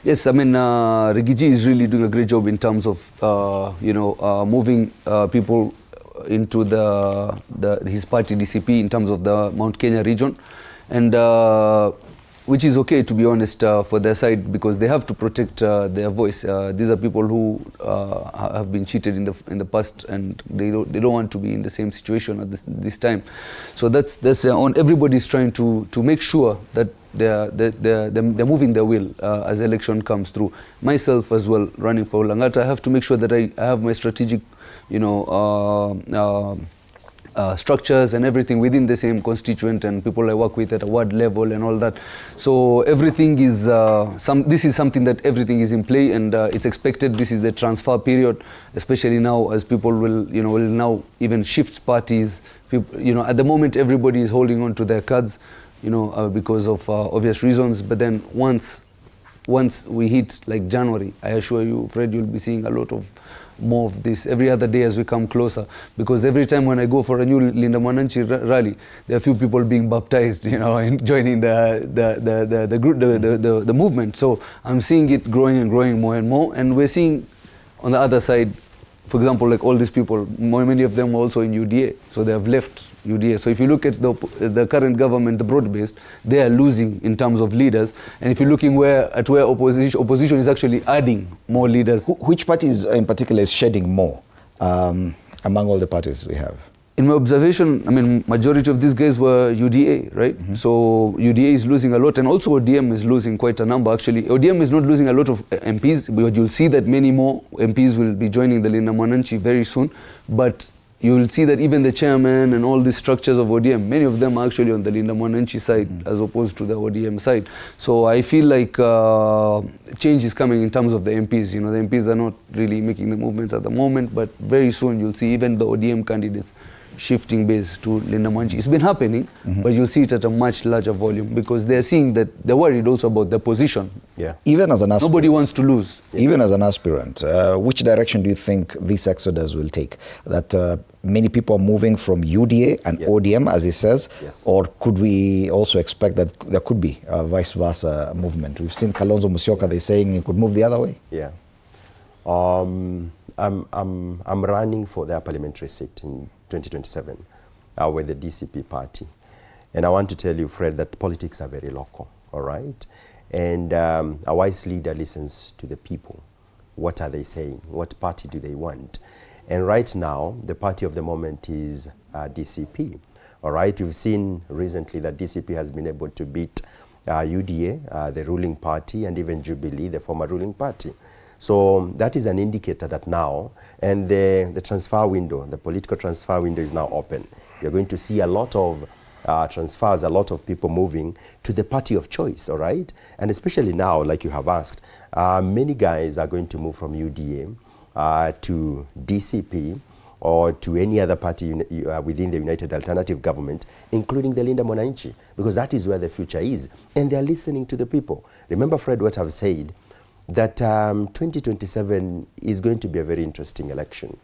Yes, I mean, Rigiji is really doing a great job in terms of moving people into his party DCP in terms of the Mount Kenya region, and which is okay, to be honest, for their side, because they have to protect their voice. These are people who have been cheated in the past, and they don't want to be in the same situation at this time. So that's on everybody's trying to make sure that they're moving their will as election comes through. Myself as well, running for Langata, I have to make sure that I have my strategic, structures and everything within the same constituent and people I work with at a ward level and all that. So everything is this is something that everything is in play, and it's expected. This is the transfer period, especially now as people will now even shift parties. At the moment everybody is holding on to their cards, because of obvious reasons. But then once once we hit like January, I assure you, Fred, you'll be seeing a lot of more of this every other day as we come closer, because every time when I go for a new Linda Mwananchi rally, there are a few people being baptized, and joining the group, the movement. So I'm seeing it growing and growing more and more, and we're seeing on the other side, for example, like all these people, many of them are also in UDA, so they have left UDA. So if you look at the current government, the broad-based, they are losing in terms of leaders. And if you're looking where opposition is actually adding more leaders. Which parties in particular is shedding more among all the parties we have? In my observation, I mean, majority of these guys were UDA, right? So UDA is losing a lot, and also ODM is losing quite a number. Actually, ODM is not losing a lot of MPs, but you'll see that many more MPs will be joining the Linda Mwananchi very soon. But you will see that even the chairman and all these structures of ODM, many of them are actually on the Linda Mwananchi side as opposed to the ODM side. So I feel like change is coming in terms of the MPs. The MPs are not really making the movements at the moment, but very soon you'll see even the ODM candidates shifting base to Linda Mwananchi. It's been happening, but you'll see it at a much larger volume because they're seeing that they're worried also about their position. Yeah. Even as an aspirant. Nobody wants to lose. Even as an aspirant, which direction do you think this exodus will take? That many people are moving from UDA and ODM, as he says, or could we also expect that there could be a vice versa movement? We've seen Kalonzo Musyoka, they're saying it could move the other way. Yeah. I'm running for their parliamentary seat in 2027 with the DCP party. And I want to tell you, Fred, that politics are very local, all right? And a wise leader listens to the people. What are they saying? What party do they want? And right now, the party of the moment is DCP, all right? You've seen recently that DCP has been able to beat UDA, the ruling party, and even Jubilee, the former ruling party. So that is an indicator that now, and the transfer window, the political transfer window is now open. You're going to see a lot of transfers, a lot of people moving to the party of choice, all right? And especially now, like you have asked, many guys are going to move from UDA to DCP or to any other party within the United Alternative Government, including the Linda Mwananchi, because that is where the future is. And they're listening to the people. Remember, Fred, what I've said, that 2027 is going to be a very interesting election.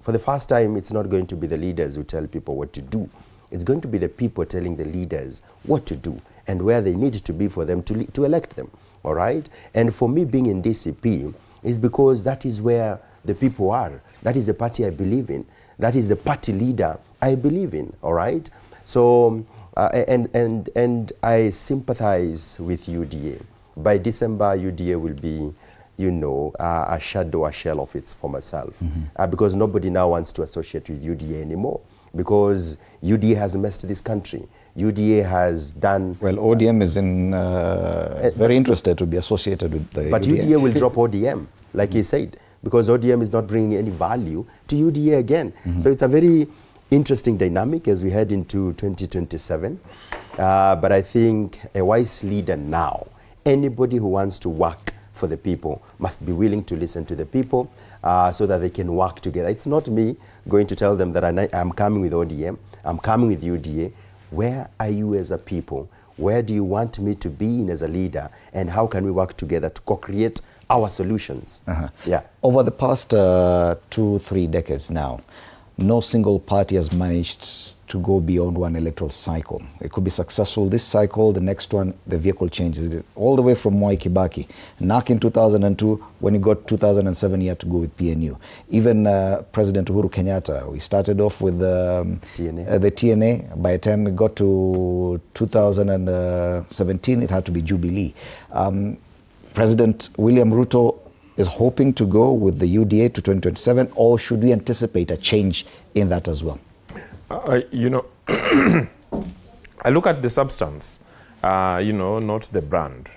For the first time, it's not going to be the leaders who tell people what to do. It's going to be the people telling the leaders what to do and where they need to be for them to elect them, all right? And for me, being in DCP is because that is where the people are. That is the party I believe in. That is the party leader I believe in, all right? So, and I sympathize with UDA. By December, UDA will be, a shadow, a shell of its former self. Because nobody now wants to associate with UDA anymore. Because UDA has messed this country. UDA has done... Well, ODM is very interested to be associated with the But UDA will drop ODM, like he said, because ODM is not bringing any value to UDA again. So it's a very interesting dynamic as we head into 2027. But I think a wise leader now, anybody who wants to work for the people must be willing to listen to the people so that they can work together. It's not me going to tell them that I'm coming with ODM, I'm coming with UDA. Where are you as a people? Where do you want me to be in as a leader? And how can we work together to co-create our solutions? Yeah. Over the past 2-3 decades now, no single party has managed to go beyond one electoral cycle. It could be successful this cycle, the next one, the vehicle changes. All the way from Mwai Kibaki. NAC in 2002, when he got 2007, he had to go with PNU. Even President Uhuru Kenyatta, we started off with the TNA. By the time we got to 2017, it had to be Jubilee. President William Ruto is hoping to go with the UDA to 2027, or should we anticipate a change in that as well? I look at the substance, not the brand,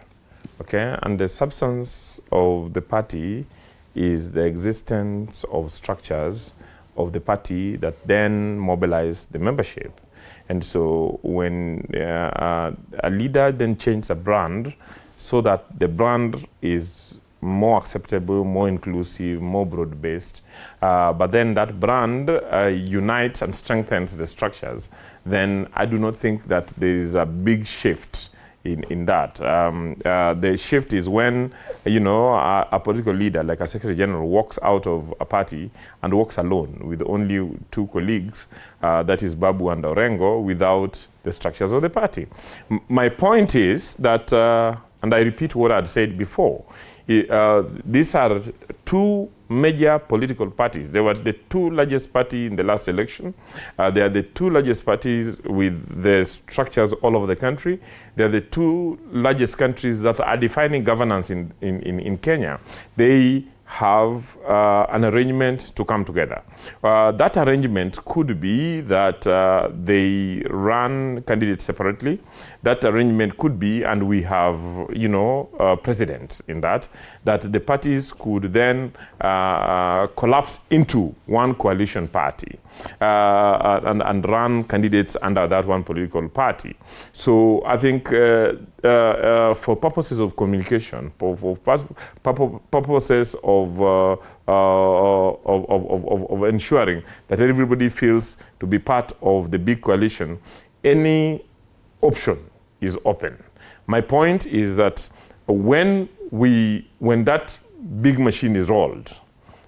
okay? And the substance of the party is the existence of structures of the party that then mobilize the membership. And so when a leader then changes a brand so that the brand is more acceptable, more inclusive, more broad-based, but then that brand unites and strengthens the structures, then I do not think that there is a big shift in that. The shift is when, you know, a political leader like a Secretary General walks out of a party and walks alone with only 2 colleagues, that is Babu and Orengo, without the structures of the party. My point is that, and I repeat what I'd said before, these are 2 major political parties. They were the 2 largest parties in the last election. They are the 2 largest parties with the structures all over the country. They are the 2 largest countries that are defining governance in Kenya. They have an arrangement to come together. That arrangement could be that they run candidates separately. That arrangement could be, and we have, you know, precedents in that the parties could then collapse into one coalition party and run candidates under that one political party. So I think for purposes of communication, for purposes of ensuring that everybody feels to be part of the big coalition, any option is open. My point is that when that big machine is rolled,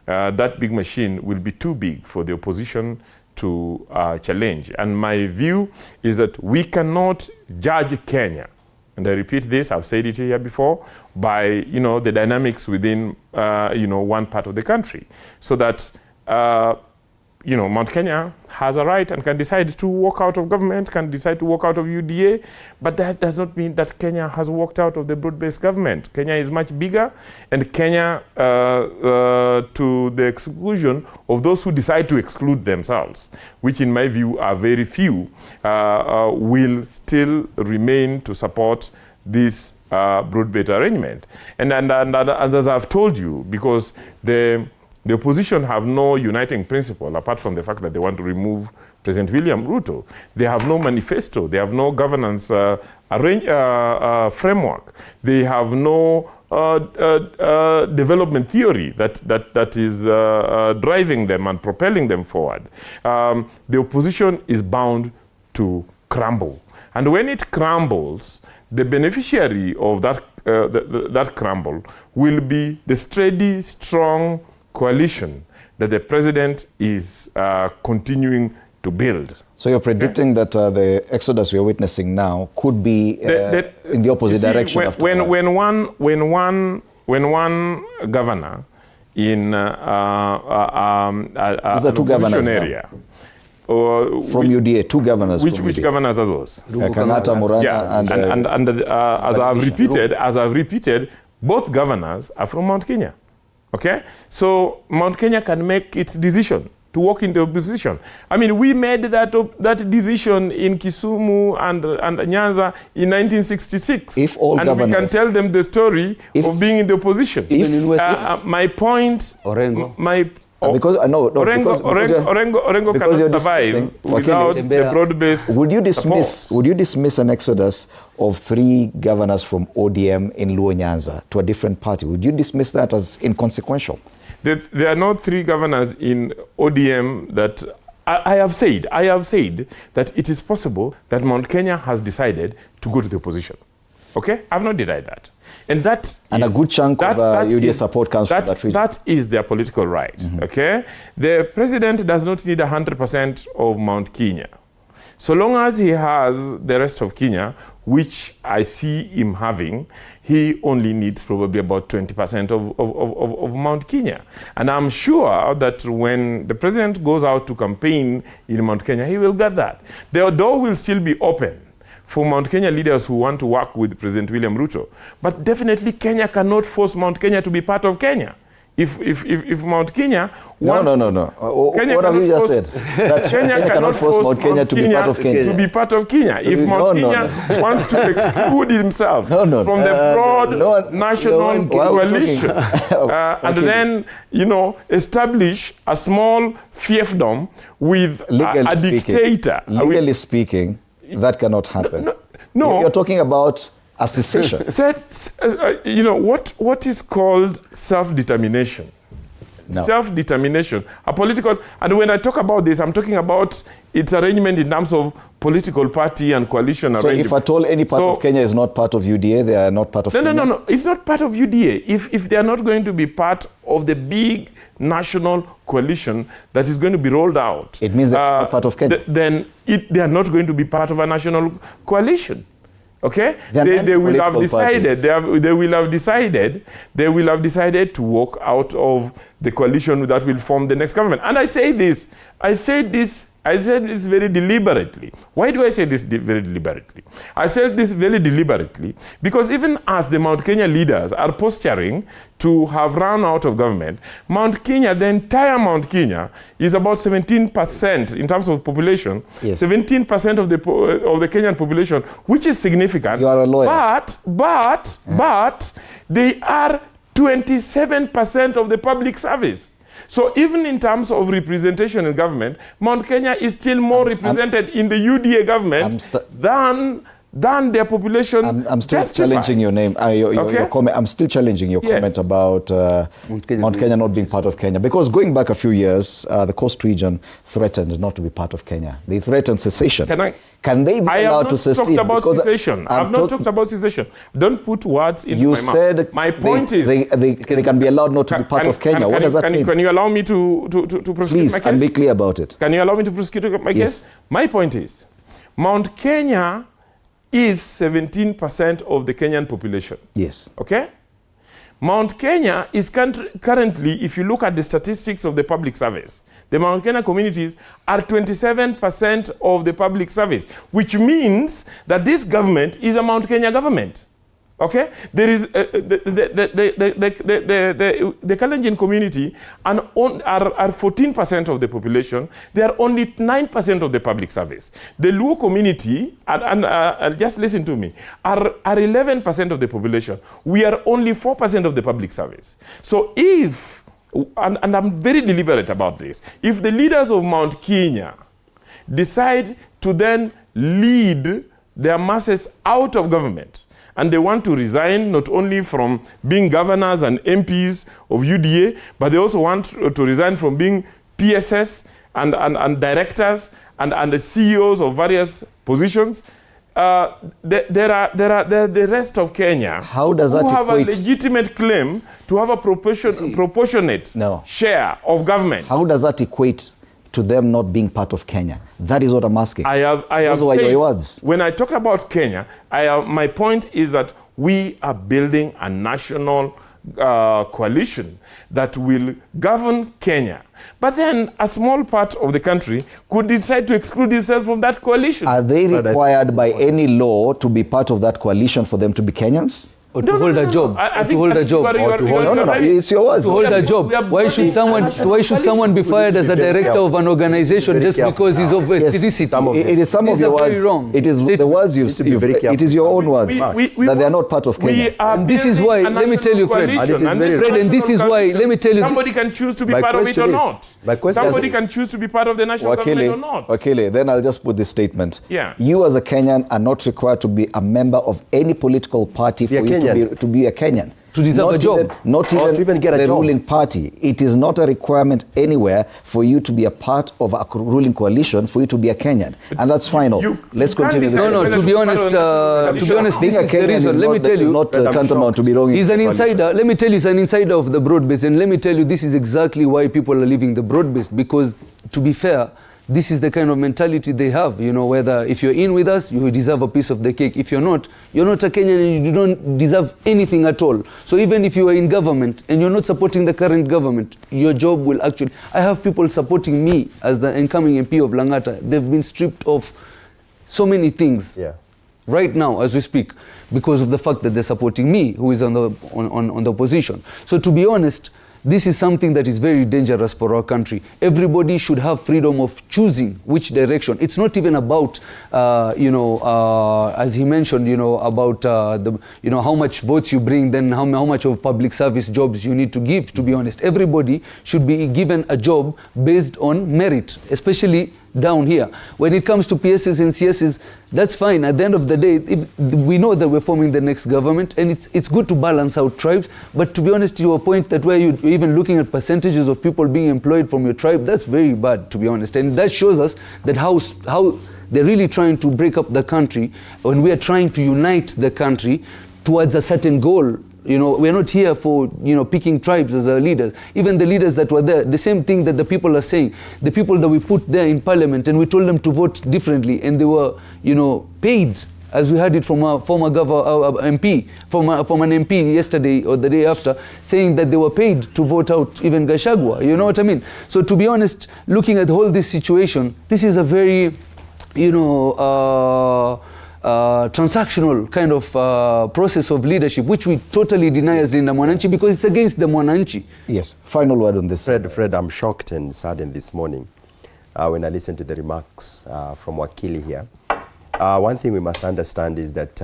that big machine will be too big for the opposition to challenge. And my view is that we cannot judge Kenya, and I repeat this, I've said it here before, by, you know, the dynamics within, you know, one part of the country. So that, you know, Mount Kenya has a right and can decide to walk out of government, can decide to walk out of UDA, but that does not mean that Kenya has walked out of the broad-based government. Kenya is much bigger, and Kenya, to the exclusion of those who decide to exclude themselves, which in my view are very few, will still remain to support this broad-based arrangement. And as I've told you, because the opposition have no uniting principle apart from the fact that they want to remove President William Ruto. They have no manifesto. They have no governance framework. They have no development theory that is driving them and propelling them forward. The opposition is bound to crumble. And when it crumbles, the beneficiary of that, that crumble will be the steady, strong coalition that the president is continuing to build. So you're predicting that the exodus we're witnessing now could be in the opposite direction. When one governor in a 2 governors area, from UDA, 2 governors. Which governors are those? Kanata, Muranga, and as I've repeated, both governors are from Mount Kenya. Okay, so Mount Kenya can make its decision to walk into opposition. I mean, we made that decision in Kisumu and Nyanza in 1966. If all and governors, we can tell them the story of being in the opposition. My point, because Orengo cannot survive without the broad-based Would you dismiss an exodus of 3 governors from ODM in Luo Nyanza to a different party? Would you dismiss that as inconsequential? There are no 3 governors in ODM that I have said that it is possible that Mount Kenya has decided to go to the opposition. Okay, I've not denied that. And a good chunk of UDA support comes from that region. That is their political right, okay? The president does not need 100% of Mount Kenya. So long as he has the rest of Kenya, which I see him having, he only needs probably about 20% of Mount Kenya. And I'm sure that when the president goes out to campaign in Mount Kenya, he will get that. The door will still be open for Mount Kenya leaders who want to work with President William Ruto. But definitely Kenya cannot force Mount Kenya to be part of Kenya. If Mount Kenya wants... No. What have you just said? That Kenya cannot force Mount Kenya to be part of Kenya. To be part of Kenya. If Mount Kenya wants to exclude himself from the broad national coalition and then, you know, establish a small fiefdom with a dictator. Legally speaking, that cannot happen. No. You're talking about a secession. You know, what is called self-determination No. self-determination, a political, and when I talk about this, I'm talking about its arrangement in terms of political party and coalition So arrangement. if at all any part of Kenya is not part of UDA, they are not part of Kenya? No. It's not part of UDA. If they are not going to be part of the big national coalition that is going to be rolled out, it means they are not part of Kenya. Then they are not going to be part of a national coalition. Okay, they will have decided. They will have decided to walk out of the coalition that will form the next government. And I said this very deliberately. Why do I say this very deliberately? I said this very deliberately because even as the Mount Kenya leaders are posturing to have run out of government, Mount Kenya, the entire Mount Kenya, is about 17% in terms of population. Yes. 17% of the Kenyan population, which is significant. You are a lawyer. But they are 27% of the public service. So even in terms of representation in government, Mount Kenya is still more represented in the UDA government than their population. I'm still challenging your name, your comment. I'm still challenging your comment about Mount Kenya not being part of Kenya. Because going back a few years, the Coast region threatened not to be part of Kenya. They threatened secession. Can they be allowed to secede? I have not talked about secession. I have not talked about secession. Don't put words into my mouth. You said my point is they can be allowed not to be part of Kenya. What does that mean? Can you allow me to prosecute my case? Please, and be clear about it. Can you allow me to prosecute my case? My point is, Mount Kenya is 17% of the Kenyan population. Yes. Okay? Mount Kenya is currently, if you look at the statistics of the public service, the Mount Kenya communities are 27% of the public service, which means that this government is a Mount Kenya government. Okay? There is the Kalenjin community are 14% of the population. They are only 9% of the public service. The Luo community, and just listen to me, are 11% of the population. We are only 4% of the public service. So if, and I'm very deliberate about this, if the leaders of Mount Kenya decide to then lead their masses out of government, and they want to resign not only from being governors and MPs of UDA, but they also want to resign from being PSS and directors and the CEOs of various positions. There are the rest of Kenya who have a legitimate claim to have a proportionate share of government. How does that equate to them not being part of Kenya? That is what I'm asking. I have Those are your words. When I talk about Kenya, my point is that we are building a national coalition that will govern Kenya. But then a small part of the country could decide to exclude itself from that coalition. Are they required by any law to be part of that coalition for them to be Kenyans? Or to hold a job. To hold a job. No, it's your words. To hold a job. Why should someone be fired as a director of an organization just because he's of ethnicity? It is some of your words. It is the words you've it is your own words that they are not part of Kenya. And this is why, let me tell you, Fred, and this is why, let me tell you. Somebody can choose to be part of it or not. Somebody can choose to be part of the national government or not. Okay, then I'll just put this statement. Yeah. You as a Kenyan are not required to be a member of any political party for you to be a Kenyan. To deserve a job. Not even get the ruling party. It is not a requirement anywhere for you to be a part of a ruling coalition for you to be a Kenyan. And that's fine. Let's continue this. No, to be honest, being a Kenyan let me tell you, not tantamount to belonging. He's an insider. Let me tell you, he's an insider of the broad-based. And let me tell you, this is exactly why people are leaving the broad-based. Because, to be fair, this is the kind of mentality they have, whether if you're in with us, you deserve a piece of the cake. If you're not a Kenyan and you don't deserve anything at all. So even if you are in government and you're not supporting the current government, your job will actually... I have people supporting me as the incoming MP of Langata. They've been stripped of so many things right now as we speak because of the fact that they're supporting me, who is on the opposition. So to be honest, this is something that is very dangerous for our country. Everybody should have freedom of choosing which direction. It's not even about, as he mentioned, about how much votes you bring, then how much of public service jobs you need to give, to be honest. Everybody should be given a job based on merit, especially down here. When it comes to PSs and CSs, that's fine. At the end of the day, we know that we're forming the next government, and it's good to balance out tribes. But to be honest, to your point that where you're even looking at percentages of people being employed from your tribe, that's very bad, to be honest. And that shows us that how they're really trying to break up the country, when we are trying to unite the country towards a certain goal. You know, we're not here for, you know, picking tribes as our leaders. Even the leaders that were there, the same thing that the people are saying, the people that we put there in parliament and we told them to vote differently, and they were, you know, paid, as we heard it from our former MP, from an MP yesterday or the day after, saying that they were paid to vote out even Gachagua. You know what I mean? So to be honest, looking at all this situation, this is a very, you know, transactional kind of process of leadership, which we totally deny as Linda Mwananchi, because it's against the Mwananchi. Yes, final word on this. Fred, I'm shocked and saddened this morning when I listened to the remarks from Wakili here. One thing we must understand is that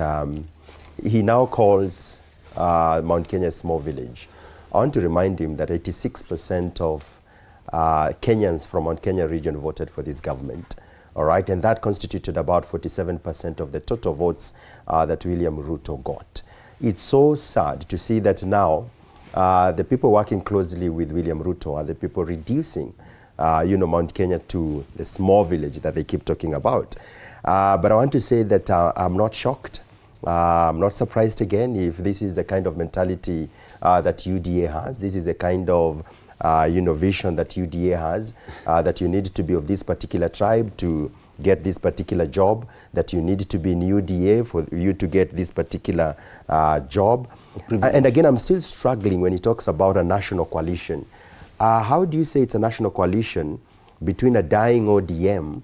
he now calls Mount Kenya a small village. I want to remind him that 86% of Kenyans from Mount Kenya region voted for this government. All right, and that constituted about 47% of the total votes that William Ruto got. It's so sad to see that now the people working closely with William Ruto are the people reducing, you know, Mount Kenya to the small village that they keep talking about. But I want to say that I'm not shocked. I'm not surprised again if this is the kind of mentality that UDA has. This is the kind of you know, vision that UDA has, that you need to be of this particular tribe to get this particular job, that you need to be in UDA for you to get this particular job. And again, I'm still struggling when he talks about a national coalition. How do you say it's a national coalition between a dying ODM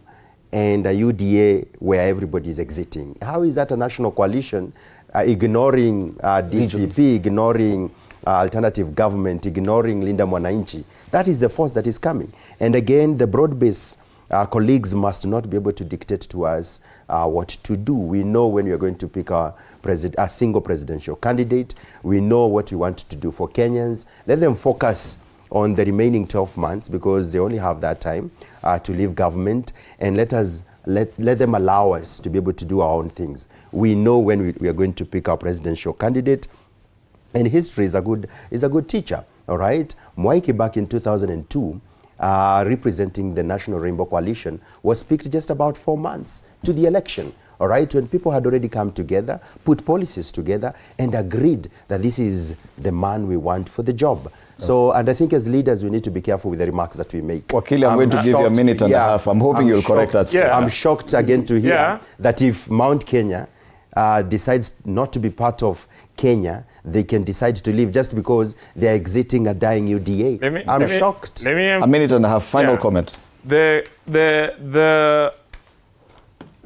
and a UDA where everybody is exiting? How is that a national coalition, ignoring DCP, ignoring alternative government, ignoring Linda Mwananchi? That is the force that is coming. And again, the broad-based colleagues must not be able to dictate to us what to do. We know when we are going to pick a single presidential candidate. We know what we want to do for Kenyans. Let them focus on the remaining 12 months because they only have that time to leave government, and let them allow us to be able to do our own things. We know when we are going to pick our presidential candidate. And history is a good teacher, all right? Mwai Kibaki in 2002, representing the National Rainbow Coalition, was picked just about 4 months to the election, all right? When people had already come together, put policies together, and agreed that this is the man we want for the job. So, and I think as leaders, we need to be careful with the remarks that we make. Wakili, I'm going to give you a minute and a half. I'm hoping you'll correct that statement. I'm shocked again to hear that if Mount Kenya decides not to be part of Kenya, they can decide to leave just because they're exiting a dying UDA. I'm shocked. A minute and a half, final comment. The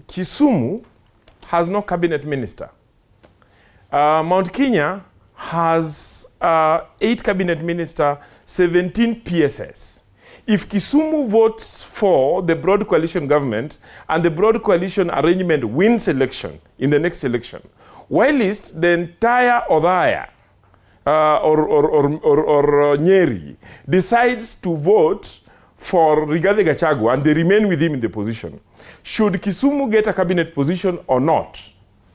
Kisumu has no cabinet minister. Mount Kenya has 8 cabinet minister, 17 PSS. If Kisumu votes for the broad coalition government and the broad coalition arrangement wins election in the next election, whilst the entire Odhaya or Nyeri decides to vote for Rigathi Gachagua and they remain with him in the position, should Kisumu get a cabinet position or not?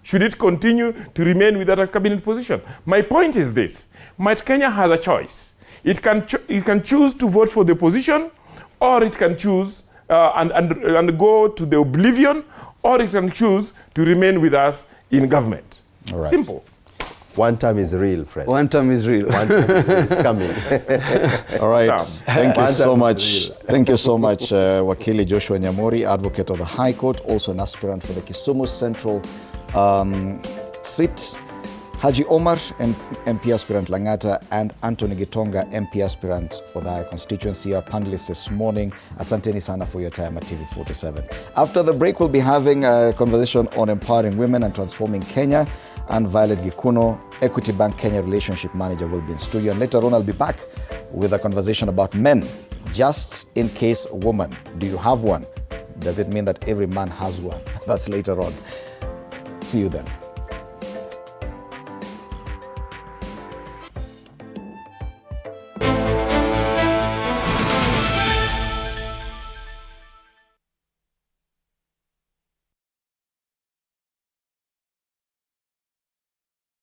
Should it continue to remain with that cabinet position? My point is this: Mount Kenya has a choice. It can choose to vote for the opposition, or it can choose and go to the oblivion, or it can choose to remain with us in government. All right. Simple. One time is real, Fred. One time is real. One time is real. It's coming. All right. Thank you so much. Thank you so much, Wakili Joshua Nyamori, advocate of the High Court, also an aspirant for the Kisumu Central seat. Haji Omar, MP aspirant Langata, and Anthony Gitonga, MP aspirant for the High constituency, our panelists this morning. Asanteni sana for your time at TV47. After the break, we'll be having a conversation on empowering women and transforming Kenya. And Violet Gikuno, Equity Bank Kenya Relationship Manager, will be in studio. And later on, I'll be back with a conversation about men. Just in case woman, do you have one? Does it mean that every man has one? That's later on. See you then.